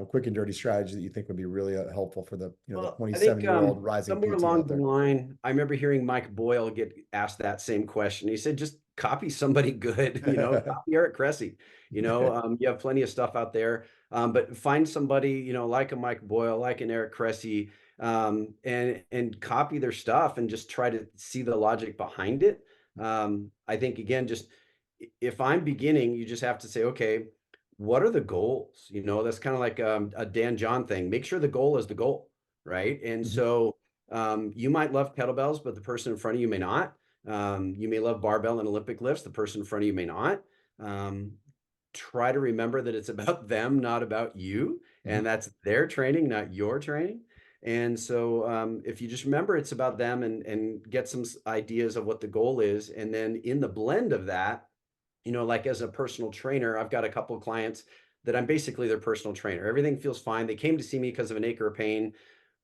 quick and dirty strategy that you think would be really helpful for the Well, I think 27-year-old rising somewhere PT along out the there. line, I remember hearing Mike Boyle get asked that same question. He said, just copy somebody good, copy Eric Cressey. You have plenty of stuff out there, but find somebody, like a Mike Boyle, like an Eric Cressey, and copy their stuff and just try to see the logic behind it. I think, again, just if I'm beginning, you just have to say, okay, what are the goals? That's kind of like a Dan John thing. Make sure the goal is the goal, right? And Mhm. so you might love kettlebells, but the person in front of you may not. You may love barbell and Olympic lifts. The person in front of you may not. Um, Try to remember that it's about them, not about you. Mhm. And that's their training, not your training. And so if you just remember it's about them, and get some ideas of what the goal is, and then in the blend of that, like as a personal trainer, I've got a couple of clients that I'm basically their personal trainer. Everything feels fine. They came to see me because of an acre of pain,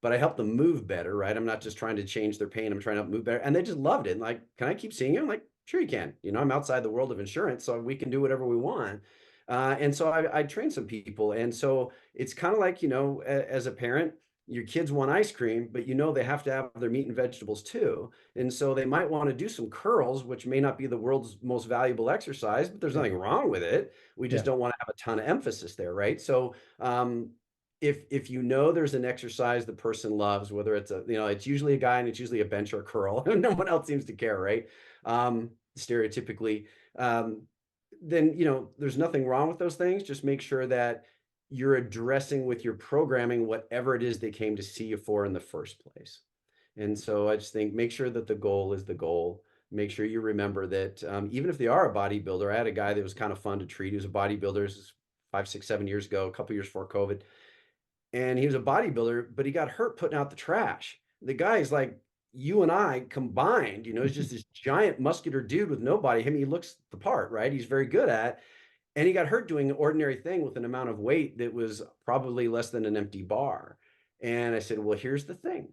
but I help them move better, right? I'm not just trying to change their pain. I'm trying to help move better. And they just loved it. And like, can I keep seeing you? I'm like, sure you can. I'm outside the world of insurance, so we can do whatever we want. And so I train some people. And so it's kind of like, as a parent, your kids want ice cream, but they have to have their meat and vegetables too. And so they might want to do some curls, which may not be the world's most valuable exercise, but there's Yeah. nothing wrong with it. We just Yeah. don't want to have a ton of emphasis there, right? So if there's an exercise the person loves, whether it's it's usually a guy and it's usually a bench or a curl, no one else seems to care, right? Stereotypically, then there's nothing wrong with those things. Just make sure that you're addressing with your programming whatever it is they came to see you for in the first place. And so I just think make sure that the goal is the goal. Make sure you remember that even if they are a bodybuilder, I had a guy that was kind of fun to treat. He was a bodybuilder. This is 5, 6, 7 years ago, a couple years before COVID. And he was a bodybuilder, but he got hurt putting out the trash. The guy is like you and I combined, he's just this giant muscular dude with no body. I mean, he looks the part, right? He's very good at, and he got hurt doing an ordinary thing with an amount of weight that was probably less than an empty bar. And I said, well, here's the thing.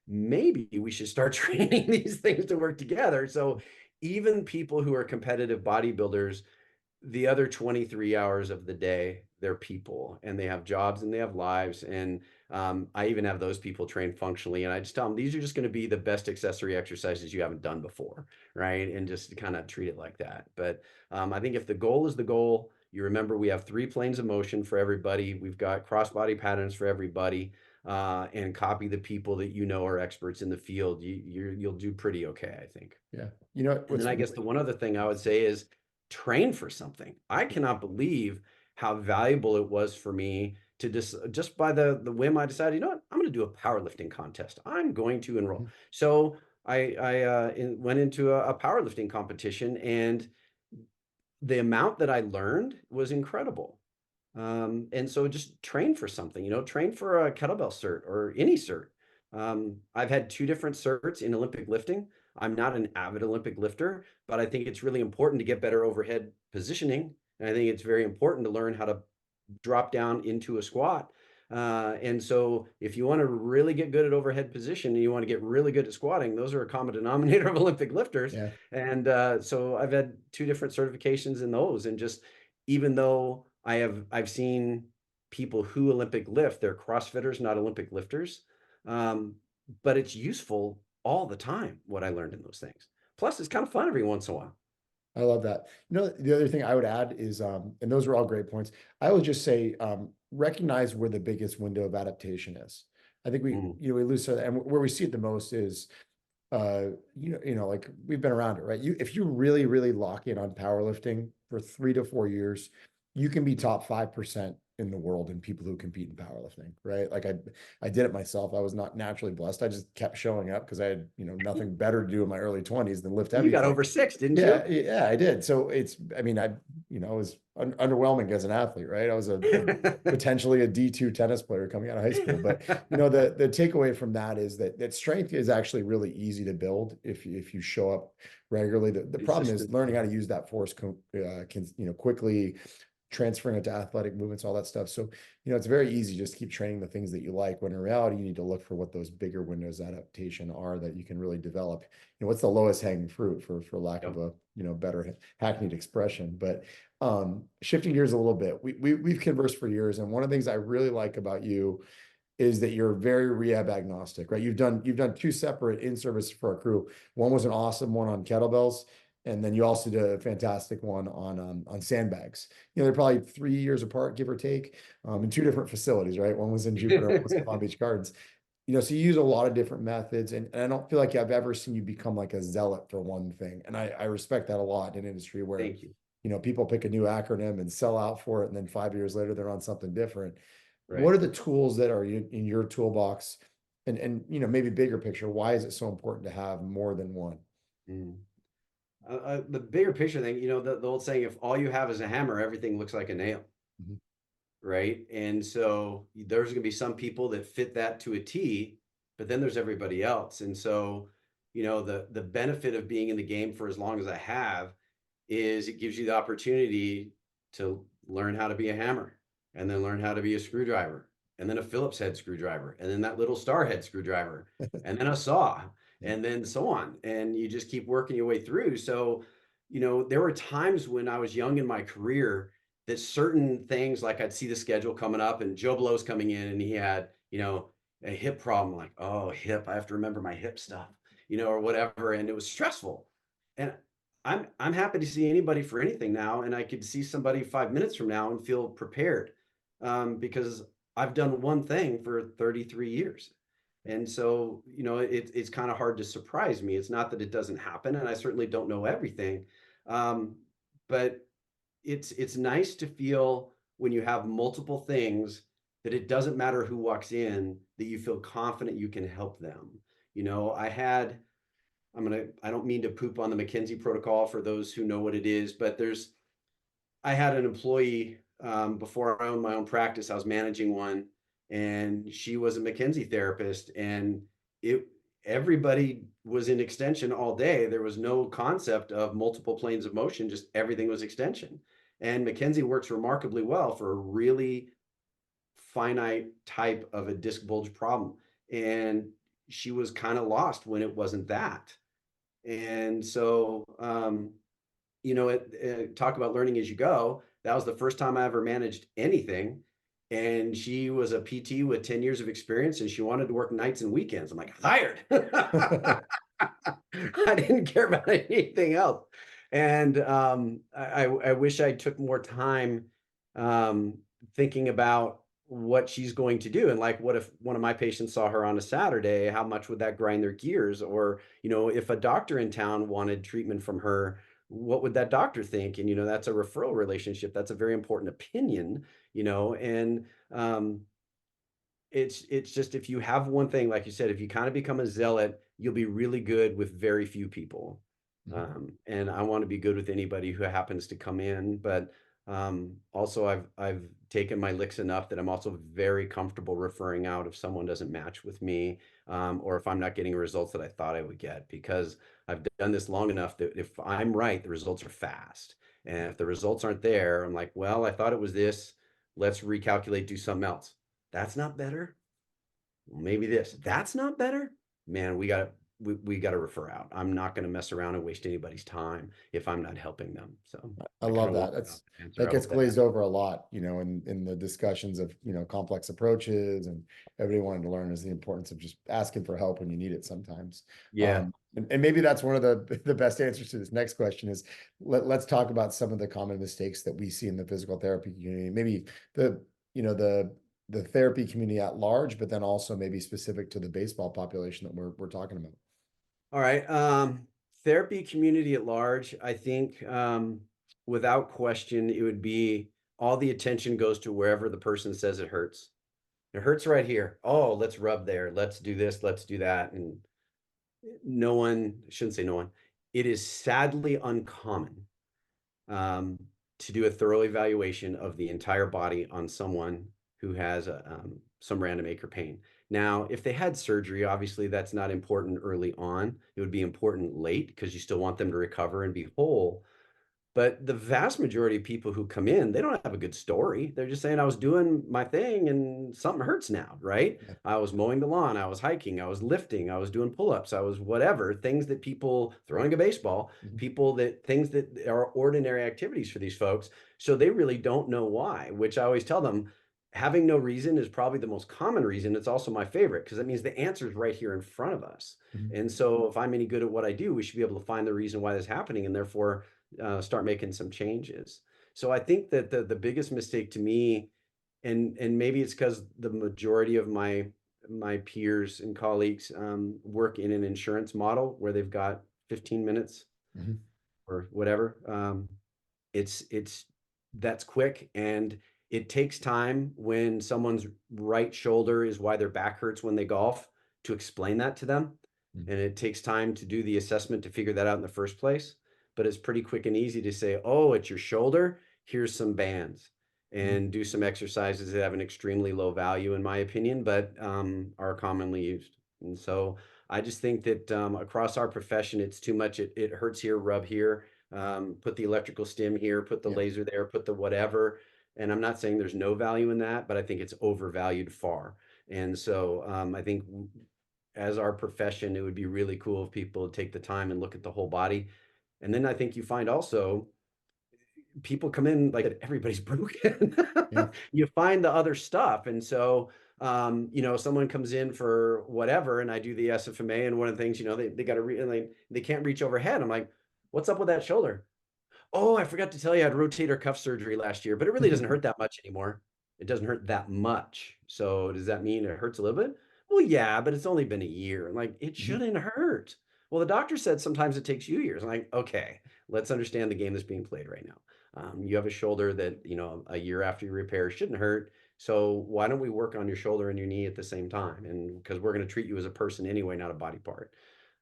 Maybe we should start training these things to work together. So even people who are competitive bodybuilders, the other 23 hours of the day, they're people and they have jobs and they have lives. And I even have those people train functionally. And I just tell them, these are just going to be the best accessory exercises you haven't done before. Right. And just kind of treat it like that. But I think if the goal is the goal, you remember we have 3 planes of motion for everybody. We've got cross-body patterns for everybody, and copy the people that are experts in the field. You'll do pretty okay, I think. Yeah. And then I guess the one other thing I would say is train for something. I cannot believe how valuable it was for me to just by the whim, I decided, what, I'm going to do a powerlifting contest. I'm going to enroll. Mhm. So I went into a powerlifting competition, and the amount that I learned was incredible. And so just train for something, train for a kettlebell cert or any cert. I've had 2 different certs in Olympic lifting. I'm not an avid Olympic lifter, but I think it's really important to get better overhead positioning. And I think it's very important to learn how to drop down into a squat. And so if you want to really get good at overhead position and you want to get really good at squatting, those are a common denominator of Olympic lifters. Yeah. And so I've had 2 different certifications in those. And just even though I've seen people who Olympic lift, they're CrossFitters, not Olympic lifters. But it's useful all the time, what I learned in those things. Plus, it's kind of fun every once in a while. I love that. The other thing I would add is, and those are all great points. I would just say, recognize where the biggest window of adaptation is. I think we lose sight, and where we see it the most is, like we've been around it, right? If you really, really lock in on powerlifting for 3 to 4 years, you can be top 5% in the world in people who compete in powerlifting, right? Like I did it myself. I was not naturally blessed. I just kept showing up because I had, nothing better to do in my early 20s than lift heavy. You got over 6, didn't you? Yeah, I did. So I was underwhelming as an athlete, right? I was potentially a D2 tennis player coming out of high school. But the takeaway from that is that strength is actually really easy to build if you show up regularly. The problem is learning how to use that force quickly, transferring it to athletic movements, all that stuff. So, it's very easy just to keep training the things that you like, when in reality, you need to look for what those bigger windows of adaptation are that you can really develop. What's the lowest hanging fruit, for lack of a, better hackneyed expression. But shifting gears a little bit, we've conversed for years. And one of the things I really like about you is that you're very rehab agnostic, right? You've done 2 separate in-service for our crew. One was an awesome one on kettlebells, and then you also did a fantastic one on sandbags. They're probably 3 years apart, give or take, in 2 different facilities, right? One was in Jupiter, one was in Palm Beach Gardens. So you use a lot of different methods, and I don't feel like I've ever seen you become like a zealot for one thing. And I respect that a lot in industry where, Thank you. People pick a new acronym and sell out for it, and then 5 years later, they're on something different. Right. What are the tools that are in your toolbox? And maybe bigger picture, why is it so important to have more than one? The bigger picture thing, the old saying, if all you have is a hammer, everything looks like a nail. Mhm. Right. And so there's going to be some people that fit that to a T, but then there's everybody else. And so, the benefit of being in the game for as long as I have is it gives you the opportunity to learn how to be a hammer, and then learn how to be a screwdriver, and then a Phillips head screwdriver, and then that little star head screwdriver, and then a saw, and then so on. And you just keep working your way through. So, there were times when I was young in my career that certain things, like I'd see the schedule coming up and Joe Blow's coming in, and he had, a hip problem, like, oh, hip, I have to remember my hip stuff, or whatever. And it was stressful. And I'm happy to see anybody for anything now. And I could see somebody 5 minutes from now and feel prepared, because I've done one thing for 33 years. And so, it's kind of hard to surprise me. It's not that it doesn't happen, and I certainly don't know everything. Um, but it's nice to feel when you have multiple things that it doesn't matter who walks in, that you feel confident you can help them. I had I don't mean to poop on the McKinsey protocol for those who know what it is, but I had an employee, before I owned my own practice. I was managing one, and she was a McKinsey therapist, and it everybody was in extension all day. There was no concept of multiple planes of motion, just everything was extension. And McKinsey works remarkably well for a really finite type of a disc bulge problem. And she was kind of lost when it wasn't that. And so, talk about learning as you go. That was the first time I ever managed anything. And she was a PT with 10 years of experience, and she wanted to work nights and weekends. I'm like, hired. I didn't care about anything else. And I wish I took more time, thinking about what she's going to do. And like, what if one of my patients saw her on a Saturday? How much would that grind their gears? Or, if a doctor in town wanted treatment from her, what would that doctor think? And, that's a referral relationship. That's a very important opinion, and it's just, if you have one thing, like you said, if you kind of become a zealot, you'll be really good with very few people. And I want to be good with anybody who happens to come in, but also I've taken my licks enough that I'm also very comfortable referring out if someone doesn't match with me, or if I'm not getting results that I thought I would get, because I've done this long enough that if I'm right, the results are fast. And if the results aren't there, I'm like, well, I thought it was this. Let's recalculate, do something else. That's not better. Well, maybe this. That's not better. Man, we got to refer out. I'm not going to mess around and waste anybody's time if I'm not helping them. So I I kind love of that. walked That's out the answer. that I gets hope that glazed helps. over a lot, in the discussions of, complex approaches, and everybody wanting to learn is the importance of just asking for help when you need it sometimes. Yeah. And maybe that's one of the best answers to this next question is let's talk about some of the common mistakes that we see in the physical therapy community. Maybe the, the therapy community at large, but then also maybe specific to the baseball population that we're talking about. All right. Therapy community at large, I think, without question, it would be all the attention goes to wherever the person says it hurts. It hurts right here. Oh, let's rub there. Let's do this. Let's do that. And no one, shouldn't say no one, it is sadly uncommon, um, to do a thorough evaluation of the entire body on someone who has some random ache or pain. Now, if they had surgery, obviously that's not important early on. It would be important late, because you still want them to recover and be whole. But the vast majority of people who come in, they don't have a good story. They're just saying, I was doing my thing and something hurts now, right? Yeah. I was mowing the lawn, I was hiking, I was lifting, I was doing pull-ups, I was whatever, things that people, throwing a baseball, things that are ordinary activities for these folks. So they really don't know why, which I always tell them, having no reason is probably the most common reason. It's also my favorite, because that means the answer is right here in front of us. And so if I'm any good at what I do, we should be able to find the reason why this is happening, and therefore start making some changes. So I think that the biggest mistake to me, and maybe it's because the majority of my peers and colleagues work in an insurance model where they've got 15 minutes or whatever. It's that's quick, and it takes time when someone's right shoulder is why their back hurts when they golf, to explain that to them. And it takes time to do the assessment to figure that out in the first place. But it's pretty quick and easy to say, oh, it's your shoulder. Here's some bands, and do some exercises that have an extremely low value, in my opinion, but are commonly used. And so I just think that across our profession, it's too much. It hurts here, rub here, put the electrical stim here, put the Yeah. laser there, put the whatever. And I'm not saying there's no value in that, but I think it's overvalued far. And so I think as our profession, it would be really cool if people take the time and look at the whole body. And then I think you find also people come in like everybody's broken. Yeah. You find the other stuff. And so Someone comes in for whatever, and I do the SFMA, and one of the things, they got to they can't reach overhead. I'm like, what's up with that shoulder? Oh, I forgot to tell you, I had rotator cuff surgery last year, but it really doesn't hurt that much anymore. It doesn't hurt that much. So does that mean it hurts a little bit? Well, yeah, but it's only been a year. Like, it shouldn't hurt. Well, the doctor said sometimes it takes you years. I'm like, okay, let's understand the game that's being played right now. You have a shoulder that, a year after your repair shouldn't hurt. So why don't we work on your shoulder and your knee at the same time? And because we're going to treat you as a person anyway, not a body part.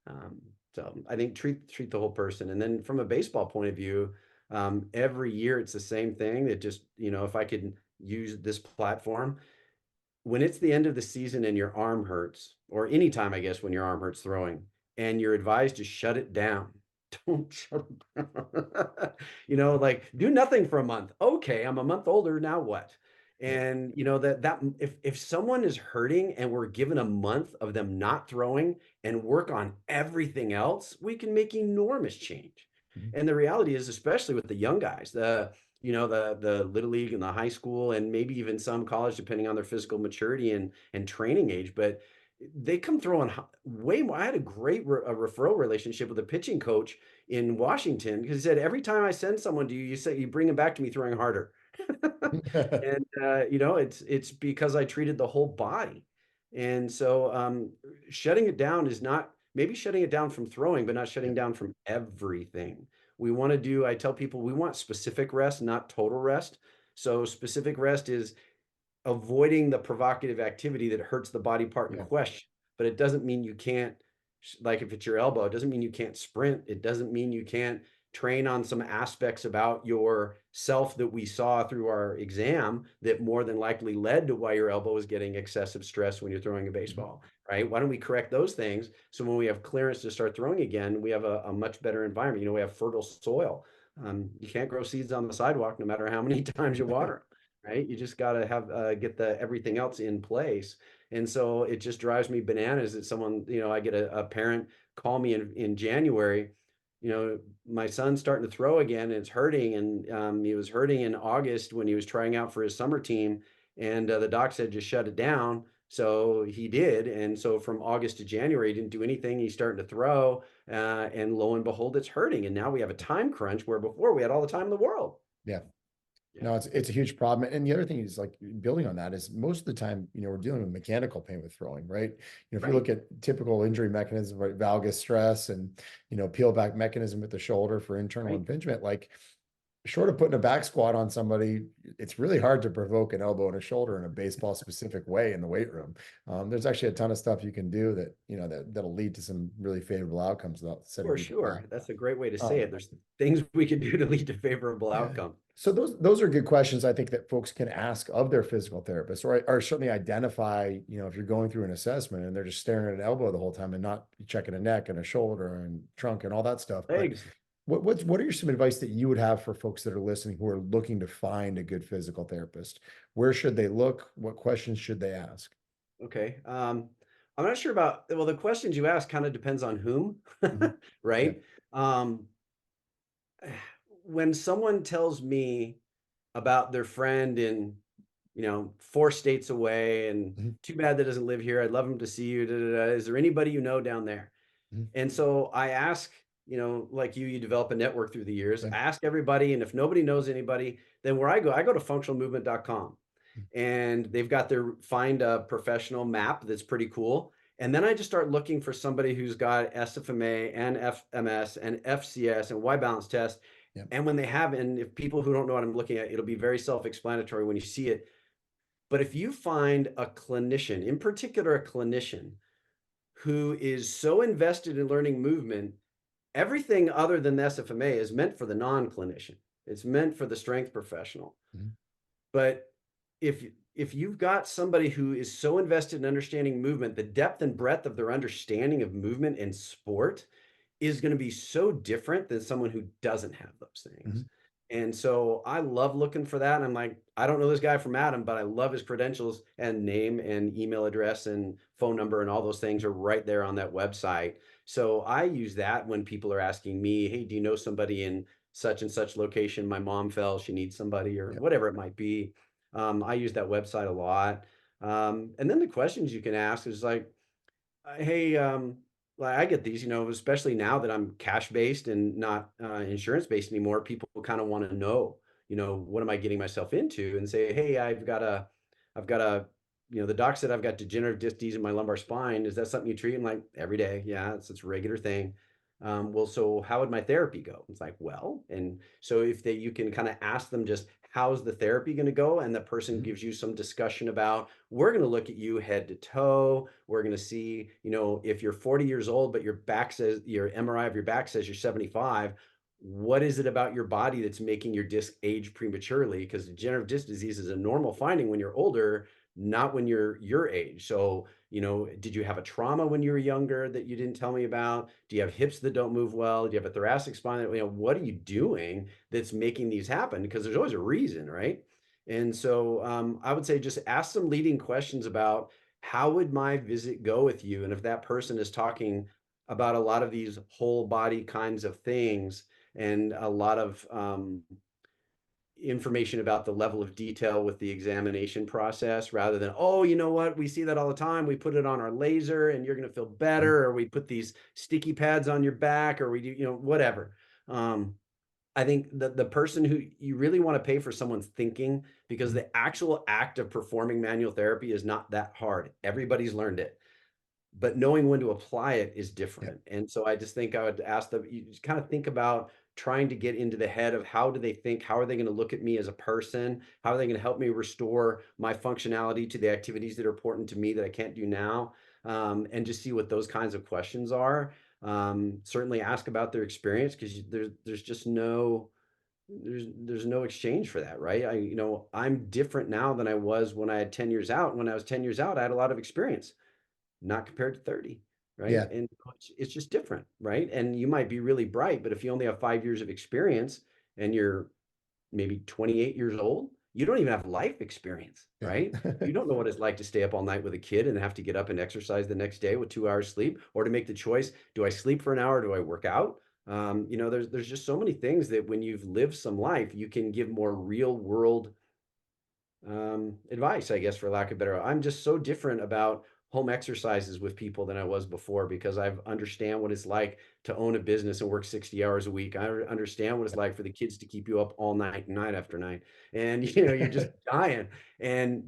Um, so I think treat the whole person. And then from a baseball point of view, every year it's the same thing. It just, if I could use this platform, when it's the end of the season and your arm hurts, or anytime, I guess, when your arm hurts throwing, and you're advised to shut it down. Don't shut it down. Like, do nothing for a month. Okay, I'm a month older, now what? Yeah. And that if someone is hurting and we're given a month of them not throwing and work on everything else, we can make enormous change. Mhm. And the reality is, especially with the young guys, the little league and the high school, and maybe even some college, depending on their physical maturity and training age, but they come throwing way more. I had a great a referral relationship with a pitching coach in Washington, because he said, every time I send someone to you, you bring them back to me throwing harder. And it's because I treated the whole body. And so shutting it down is not, maybe shutting it down from throwing, but not Yeah. shutting down from everything. I tell people, we want specific rest, not total rest. So specific rest is avoiding the provocative activity that hurts the body part in Yeah. question. But it doesn't mean you can't, like if it's your elbow, it doesn't mean you can't sprint. It doesn't mean you can't train on some aspects about your self that we saw through our exam that more than likely led to why your elbow is getting excessive stress when you're throwing a Mhm. baseball, right? Why don't we correct those things? So when we have clearance to start throwing again, we have a much better environment. We have fertile soil. You can't grow seeds on the sidewalk no matter how many times you water them, right? You just got to have get the everything else in place. And so it just drives me bananas that someone, I get a parent call me in January, my son's starting to throw again and it's hurting. And he was hurting in August when he was trying out for his summer team. And the doc said, just shut it down. So he did. And so from August to January, he didn't do anything. He's starting to throw. And lo and behold, it's hurting. And now we have a time crunch where before we had all the time in the world. Yeah. Yeah. No, it's a huge problem. And the other thing is, like, building on that is, most of the time, we're dealing with mechanical pain with throwing, right? If you Right. look at typical injury mechanisms, right, valgus stress and, peel back mechanism with the shoulder for internal Right. impingement, like, short of putting a back squat on somebody, it's really hard to provoke an elbow and a shoulder in a baseball specific way in the weight room. There's actually a ton of stuff you can do that, that'll lead to some really favorable outcomes without setting For people sure. back. That's a great way to say Um, it. There's things we can do to lead to favorable yeah. outcome. So those are good questions, I think, that folks can ask of their physical therapist, or certainly identify, if you're going through an assessment and they're just staring at an elbow the whole time and not checking a neck and a shoulder and trunk and all that stuff. But Legs. what are some advice that you would have for folks that are listening who are looking to find a good physical therapist? Where should they look? What questions should they ask? Okay. I'm not sure about, well, the questions you ask kind of depends on whom, Mhm. Yeah. right? Um, when someone tells me about their friend in, 4 states away, and Mhm. too bad that doesn't live here. I'd love him to see you. Da, da, da. Is there anybody you know down there? Mhm. And so I ask, like you develop a network through the years. Yeah. I ask everybody, and if nobody knows anybody, then where I go to functionalmovement.com, and they've got their find a professional map that's pretty cool. And then I just start looking for somebody who's got SFMA and FMS and FCS and Y balance test. Yeah. And when they have, and if people who don't know what I'm looking at, it'll be very self-explanatory when you see it. But if you find a clinician, in particular, a clinician who is so invested in learning movement, everything other than the SFMA is meant for the non-clinician. It's meant for the strength professional. Mhm. But if you've got somebody who is so invested in understanding movement, the depth and breadth of their understanding of movement and sport is going to be so different than someone who doesn't have those things. Mhm. And so I love looking for that. And I'm like, I don't know this guy from Adam, but I love his credentials, and name and email address and phone number and all those things are right there on that website. So I use that when people are asking me, hey, do you know somebody in such and such location? My mom fell, she needs somebody, or Yeah. whatever it might be. I use that website a lot. And then the questions you can ask is like, hey, like I get these, especially now that I'm cash based and not insurance based anymore. People kind of want to know, what am I getting myself into, and say, hey, I've got a, the doc said I've got degenerative disc disease in my lumbar spine. Is that something you treat? I'm like, every day, yeah, it's a regular thing. Well, so how would my therapy go? It's like, well, and so if you can kind of ask them just how's the therapy going to go, and the person Mhm. gives you some discussion about, we're going to look at you head to toe. We're going to see, if you're 40 years old, but your back says your MRI of your back says you're 75, what is it about your body that's making your disc age prematurely? Because degenerative disc disease is a normal finding when you're older, not when you're your age. So, did you have a trauma when you were younger that you didn't tell me about? Do you have hips that don't move well? Do you have a thoracic spine? What are you doing that's making these happen? Because there's always a reason, right? And so I would say just ask some leading questions about how would my visit go with you? And if that person is talking about a lot of these whole body kinds of things and a lot of information about the level of detail with the examination process, rather than, oh, you know what, we see that all the time. We put it on our laser and you're going to feel Mhm. better, or we put these sticky pads on your back, or we do, whatever. I think the person who you really want to pay for someone's thinking, because Mhm. the actual act of performing manual therapy is not that hard. Everybody's learned it, but knowing when to apply it is Yep. different. And so I just think I would ask them, you just kind of think about trying to get into the head of how do they think, how are they going to look at me as a person? How are they going to help me restore my functionality to the activities that are important to me that I can't do now? And just see what those kinds of questions are. Certainly ask about their experience, because there's just there's no exchange for that, right? I'm different now than I was when I had 10 years out. When I was 10 years out, I had a lot of experience, not compared to 30, right? Yeah. And it's just different, right? And you might be really bright, but if you only have 5 years of experience and you're maybe 28 years old, you don't even have life experience, Yeah. right? You don't know what it's like to stay up all night with a kid and have to get up and exercise the next day with 2 hours sleep, or to make the choice, do I sleep for an hour? Do I work out? There's just so many things that when you've lived some life, you can give more real world advice, I guess, for lack of better. I'm just so different about home exercises with people than I was before, because I understand what it's like to own a business and work 60 hours a week. I understand what it's like for the kids to keep you up all night, night after night. And you're just dying.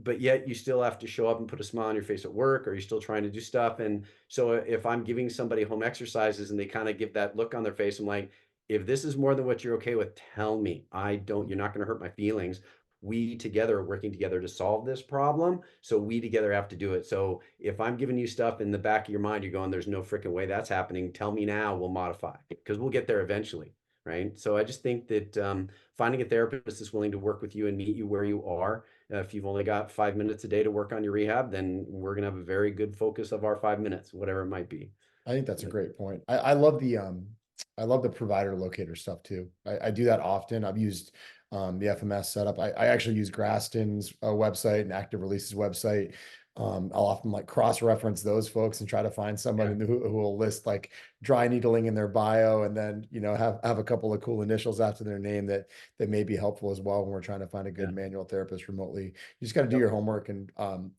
But yet you still have to show up and put a smile on your face at work, or you're still trying to do stuff. And so if I'm giving somebody home exercises and they kind of give that look on their face, I'm like, if this is more than what you're okay with, tell me. You're not going to hurt my feelings. We together are working together to solve this problem. So we together have to do it. So if I'm giving you stuff in the back of your mind, you're going, there's no freaking way that's happening. Tell me now, we'll modify, because we'll get there eventually. Right. So I just think that finding a therapist that's willing to work with you and meet you where you are. If you've only got 5 minutes a day to work on your rehab, then we're going to have a very good focus of our 5 minutes, whatever it might be. I think that's a But, great point. I love the provider locator stuff too. I do that often. I've used the FMS setup. I actually use Graston's website and Active Release's website. I'll often like cross-reference those folks and try to find yeah. someone who will list like dry needling in their bio, and then have a couple of cool initials after their name that may be helpful as well when we're trying to find a good Yeah. manual therapist remotely. You just got to do Yep. your homework. And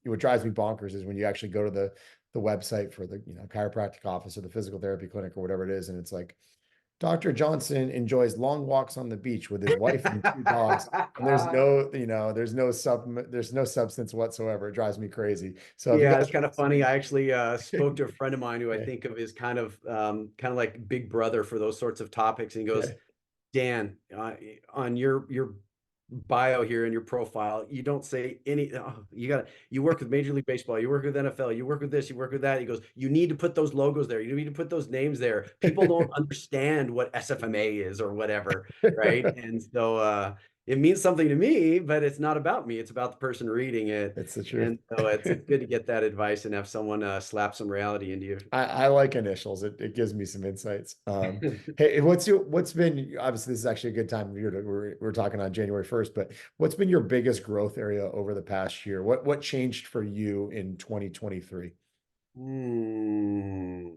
what drives me bonkers is when you actually go to the website for the chiropractic office or the physical therapy clinic or whatever it is, and it's like Dr. Johnson enjoys long walks on the beach with his wife and two dogs, and there's no substance whatsoever. It drives me crazy. So if you Yeah, guys it's kind of funny. I actually spoke to a friend of mine who I yeah, think of as kind of like big brother for those sorts of topics. And he goes, yeah. Dan, on your bio here in your profile, you don't say any. Oh, you work with Major League Baseball, you work with NFL, you work with this, you work with that. He goes, you need to put those logos there. You need to put those names there. People don't understand what SFMA is or whatever, right? And so it means something to me, but it's not about me. It's about the person reading it. It's the truth. And so it's good to get that advice and have someone slap some reality into you. I like initials. It gives me some insights. Hey, what's been, obviously this is actually a good time of year we're talking on January 1st, but what's been your biggest growth area over the past year? What changed for you in 2023? Hmm,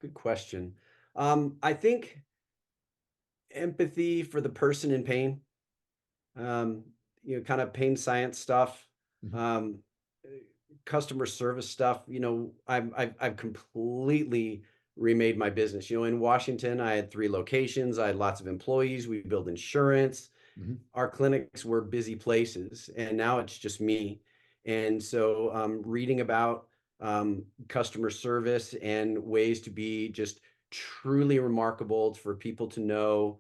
good question. I think empathy for the person in pain, um, kind of pain science stuff. Mhm. Um, customer service stuff, I've completely remade my business. In Washington, I had 3 locations. I had lots of employees. We build insurance. Mhm. Our clinics were busy places, and now it's just me. And so, reading about customer service and ways to be just truly remarkable for people to know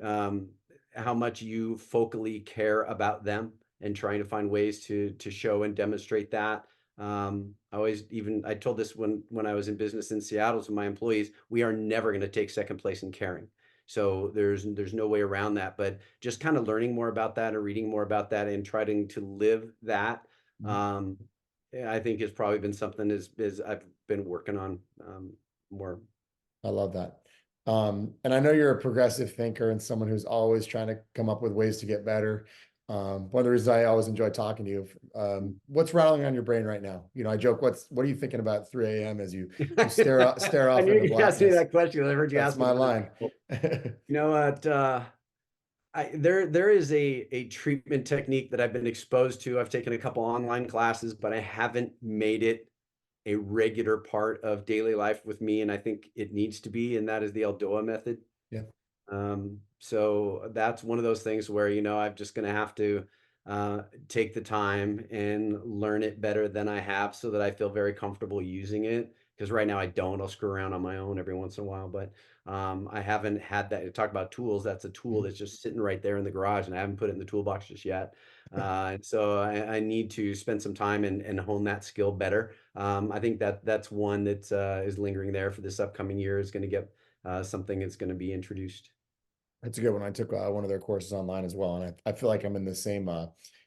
um, how much you focally care about them and trying to find ways to show and demonstrate that. I told this when I was in business in Seattle to my employees, we are never going to take second place in caring. So there's no way around that. But just kind of learning more about that or reading more about that and trying to live that, Mhm. um, I think has probably been something as I've been working on more. I love that. And I know you're a progressive thinker and someone who's always trying to come up with ways to get better. One of the reasons I always enjoy talking to you. What's rattling on your brain right now? I joke, what are you thinking about at 3 a.m. as you stare I off knew into you'd ask me blackness? that question. I heard you That's ask it my to other line. people. You know what? There is a treatment technique that I've been exposed to. I've taken a couple online classes, but I haven't made it a regular part of daily life with me, and I think it needs to be, and that is the Aldoa method. Yeah. So that's one of those things where, I'm just going to have to take the time and learn it better than I have so that I feel very comfortable using it. Because right now I don't. I'll screw around on my own every once in a while, but I haven't had that. Talk about tools. That's a tool Mhm. that's just sitting right there in the garage, and I haven't put it in the toolbox just yet. And so I need to spend some time and hone that skill better. I think that's one that is lingering there for this upcoming year is going to get something that's going to be introduced. That's a good one. I took one of their courses online as well, and I feel like I'm in the same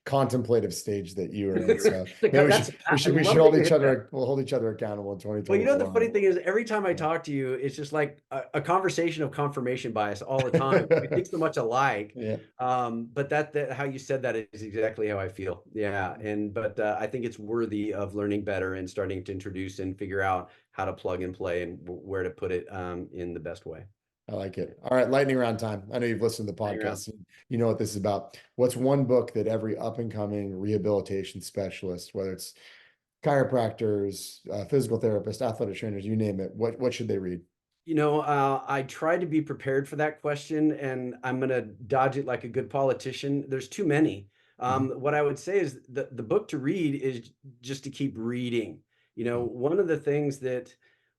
contemplative stage that you are in. So maybe we That's should we I should we should love that hold you each hit that. other. We'll hold each other accountable in Well, the 2024 on funny it. thing is, every time I Yeah. talk to you, it's just like a conversation of confirmation bias all the time. We think so much alike. Yeah. But that how you said that is exactly how I feel. Yeah, but I think it's worthy of learning better and starting to introduce and figure out how to plug and play and where to put it in the best way. I like it. All right, lightning round time. I know you've listened to the Hang around. podcast. You know what this is about. What's one book that every up and coming rehabilitation specialist, whether it's chiropractors, physical therapists, athletic trainers, you name it, what should they read? I try to be prepared for that question, and I'm going to dodge it like a good politician. There's too many. Mhm. What I would say is the book to read is just to keep reading. One of the things that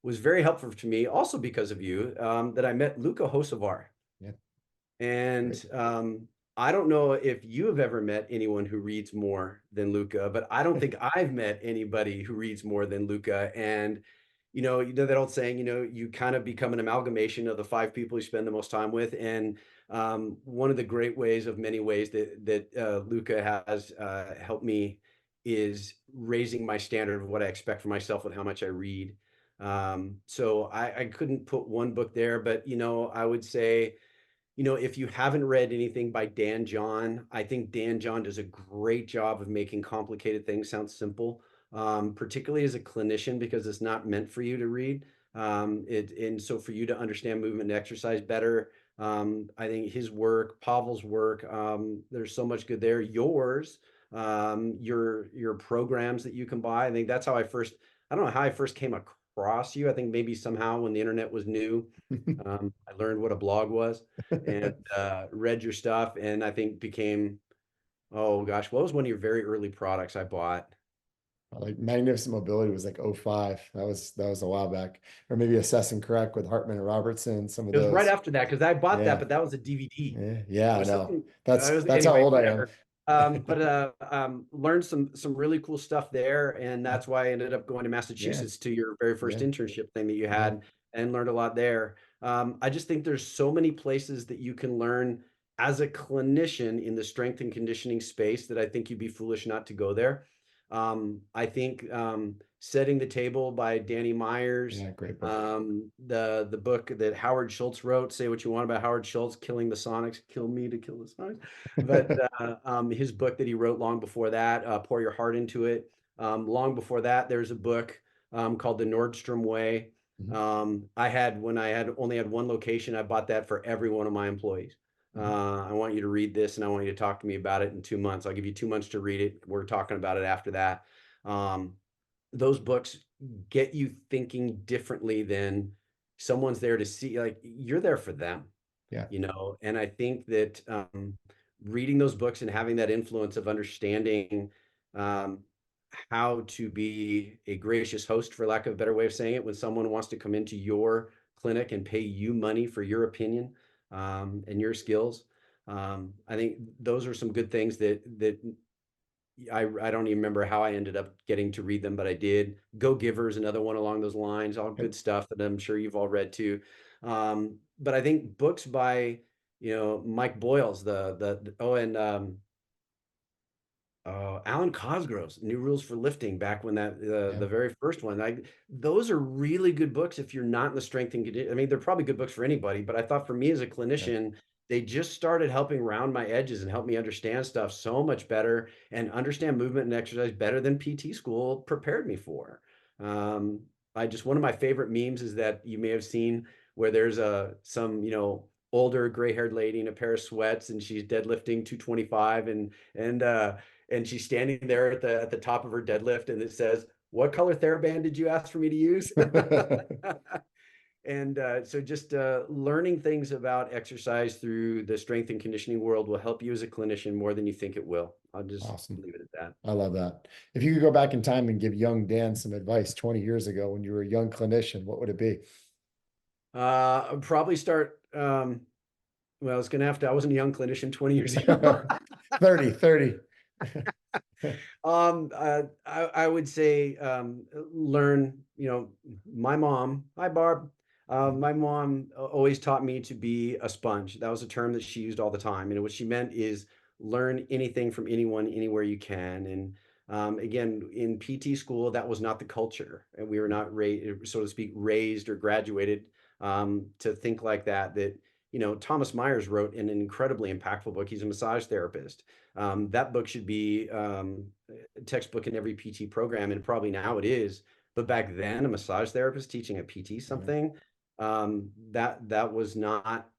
was very helpful to me, also because of you, that I met Luca Hosovar. Yeah, And great. I don't know if you have ever met anyone who reads more than Luca, but I don't think I've met anybody who reads more than Luca. And that old saying, you kind of become an amalgamation of the 5 people you spend the most time with. And one of the great ways, of many ways that Luca has helped me, is raising my standard of what I expect for myself with how much I read. So I couldn't put one book there, but I would say, if you haven't read anything by Dan John, I think Dan John does a great job of making complicated things sound simple, particularly as a clinician, because it's not meant for you to read. And so for you to understand movement and exercise better, I think his work, Pavel's work, there's so much good there. Your programs that you can buy. I think that's how I don't know how I first came across you. I think maybe somehow when the internet was new, I learned what a blog was and read your stuff, and I think became, oh gosh, what was one of your very early products I bought? Like Magnificent Mobility was like '05. That was a while back. Or maybe Assess and Correct with Hartman and Robertson, some of It was right those. after that because I bought that, Yeah. but that was a DVD. Yeah. Yeah, It I was know. something. That's that's how Anyway, old I am. whatever. But learned some really cool stuff there, and that's why I ended up going to Yeah. Massachusetts to your very first Yeah. internship thing that you Yeah. had, and learned a lot there. I just think there's so many places that you can learn as a clinician in the strength and conditioning space that I think you'd be foolish not to go there. I think Setting the Table by Danny Myers, Yeah. Great book. the book that Howard Schultz wrote, Say What You Want About Howard Schultz, Killing the Sonics, Kill Me to Kill the Sonics. But his book that he wrote long before that, Pour Your Heart Into It. Long before that, there's a book called The Nordstrom Way. Mhm. When I had only had one location, I bought that for every one of my employees. Mhm. I want you to read this, and I want you to talk to me about it in 2 months. I'll give you 2 months to read it. We're talking about it after that. those books get you thinking differently than someone's there to see, like you're there for them, Yeah. and I think that reading those books and having that influence of understanding um, how to be a gracious host, for lack of a better way of saying it, when someone wants to come into your clinic and pay you money for your opinion and your skills. I think those are some good things that I don't even remember how I ended up getting to read them, but I did. Go Giver is another one along those lines, all Yep. good stuff that I'm sure you've all read too. But I think books by, Mike Boyles, and Alan Cosgrove's New Rules for Lifting, back when Yeah. the very first one. Those are really good books if you're not in the strength and condition. I mean, they're probably good books for anybody, but I thought for me as a Yeah. clinician, they just started helping round my edges and help me understand stuff so much better and understand movement and exercise better than PT school prepared me for. Um, one of my favorite memes is that you may have seen, where there's some older gray-haired lady in a pair of sweats and she's deadlifting 225, and she's standing there at the top of her deadlift, and it says, "What color TheraBand did you ask for me to use?" And so just learning things about exercise through the strength and conditioning world will help you as a clinician more than you think it will. I'll just Awesome. leave it at that. I love that. If you could go back in time and give young Dan some advice 20 years ago when you were a young clinician, what would it be? I'd probably start. Well, I was gonna have to. I wasn't a young clinician 20 years ago. 30. I would say learn. My mom. Hi, Barb. My mom always taught me to be a sponge. That was a term that she used all the time, and what she meant is learn anything from anyone, anywhere you can. And again, in PT school, that was not the culture, and we were not raised, so to speak, raised or graduated to think like that. Thomas Myers wrote an incredibly impactful book. He's a massage therapist. That book should be a textbook in every PT program, and probably now it is. But back then, a massage therapist teaching a PT Yeah. something, that was not,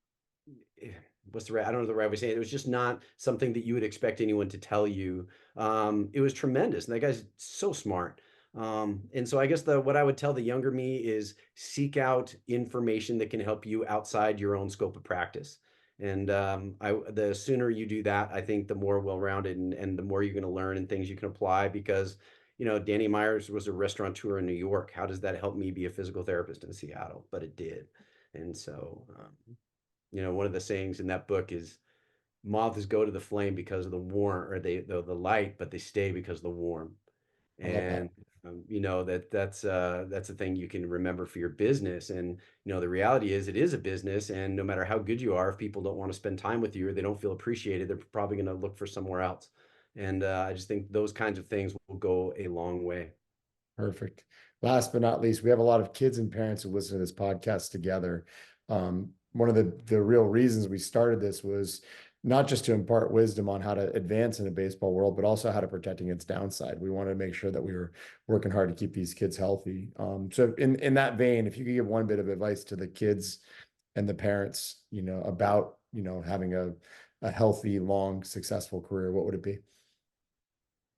what's the right, I don't know the right way to say it. It was just not something that you would expect anyone to tell you. It was tremendous, and that guy's so smart. And so I guess what I would tell the younger me is seek out information that can help you outside your own scope of practice. And the sooner you do that, I think the more well-rounded and the more you're going to learn and things you can apply. Because, Danny Myers was a restaurateur in New York. How does that help me be a physical therapist in Seattle? But it did. And so, one of the sayings in that book is, moths go to the flame because of the warm, or the light, but they stay because of the warm. I love that. And that's a thing you can remember for your business. And the reality is, it is a business, and no matter how good you are, if people don't want to spend time with you or they don't feel appreciated, they're probably going to look for somewhere else. And I just think those kinds of things will go a long way. Perfect. Last but not least, we have a lot of kids and parents who listen to this podcast together. One of the real reasons we started this was not just to impart wisdom on how to advance in the baseball world, but also how to protect against downside. We wanted to make sure that we were working hard to keep these kids healthy. So in that vein, if you could give one bit of advice to the kids and the parents, about, having a healthy, long, successful career, what would it be?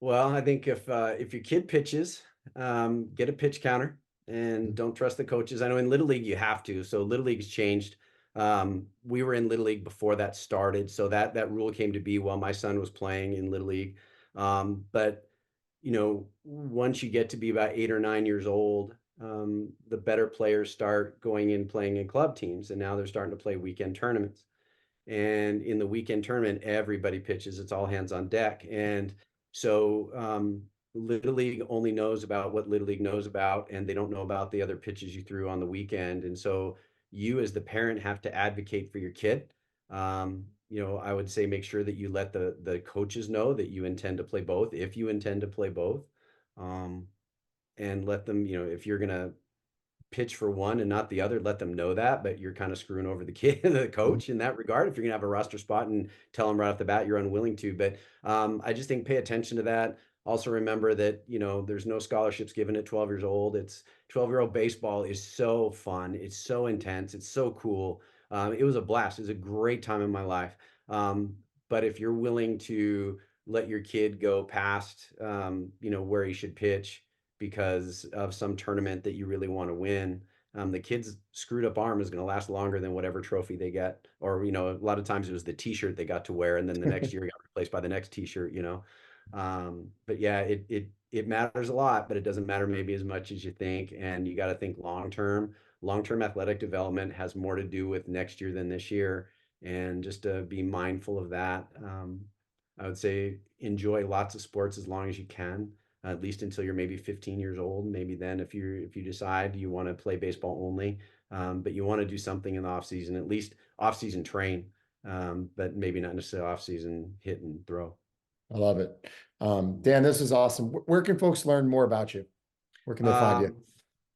Well, I think if your kid pitches, get a pitch counter and don't trust the coaches. I know in Little League you have to. So Little League's changed. We were in Little League before that started, so that rule came to be while my son was playing in Little League. But once you get to be about 8 or 9 years old, the better players start going in playing in club teams, and now they're starting to play weekend tournaments. And in the weekend tournament, everybody pitches. It's all hands on deck. And so Little League only knows about what Little League knows about, and they don't know about the other pitches you threw on the weekend. And so you, as the parent, have to advocate for your kid. I would say make sure that you let the coaches know that you intend to play both, if you intend to play both, um, and let them, if you're gonna pitch for one and not the other, let them know that, but you're kind of screwing over the kid, the Mhm. coach in that regard. If you're gonna have a roster spot and tell them right off the bat you're unwilling to, but I just think pay attention to that. Also remember that there's no scholarships given at 12 years old. It's 12-year-old baseball is so fun. It's so intense. It's so cool. It was a blast. It was a great time in my life. But if you're willing to let your kid go past, where he should pitch, because of some tournament that you really want to win, the kid's screwed up arm is going to last longer than whatever trophy they get. Or, a lot of times it was the t-shirt they got to wear, and then the next year it got replaced by the next t-shirt. But yeah, it matters a lot, but it doesn't matter maybe as much as you think. And you got to think long term. Long-term athletic development has more to do with next year than this year, and just to be mindful of that. I would say enjoy lots of sports as long as you can, at least until you're maybe 15 years old. Maybe then, if you decide you want to play baseball only, but you want to do something in the off season, at least off season train, but maybe not necessarily off season hit and throw. I love it. Dan, this is awesome. Where can folks learn more about you? Where can they find you? Um,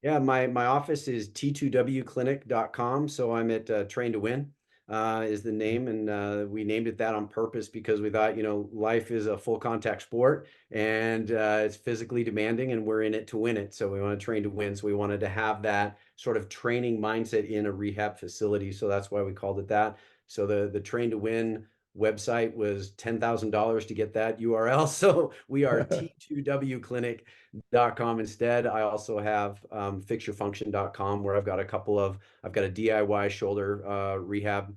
yeah, my office is t2wclinic.com. So I'm at Train to Win is the name. And we named it that on purpose because we thought, life is a full contact sport, and it's physically demanding, and we're in it to win it. So we want to train to win. So we wanted to have that sort of training mindset in a rehab facility. So that's why we called it that. So the Train to Win website was $10,000 to get that URL. So we are t2wclinic.com instead. I also have fixyourfunction.com, where I've got a DIY shoulder rehab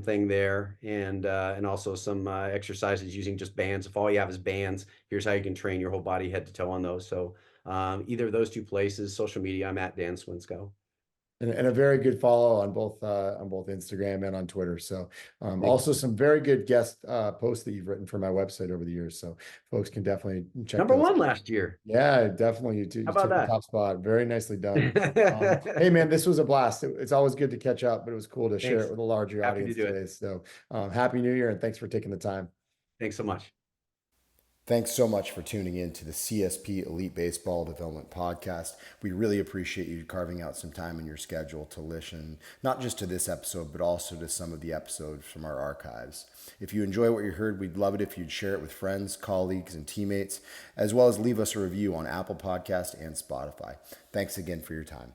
thing there, and also some exercises using just bands. If all you have is bands, here's how you can train your whole body head to toe on those. So either of those two places. Social media, I'm at Dan Swinscoe. And a very good follow on both Instagram and on Twitter. So Thank you. also some very good guest posts that you've written for my website over the years. So folks can definitely check Number those one out. last year. Yeah, definitely. How You about took the that? top spot. Very nicely done. Hey man, this was a blast. It's always good to catch up, but it was cool to share it Thanks. with a larger Happy to audience do it. today. So happy New Year and thanks for taking the time. Thanks so much. Thanks so much for tuning in to the CSP Elite Baseball Development Podcast. We really appreciate you carving out some time in your schedule to listen, not just to this episode, but also to some of the episodes from our archives. If you enjoy what you heard, we'd love it if you'd share it with friends, colleagues, and teammates, as well as leave us a review on Apple Podcast and Spotify. Thanks again for your time.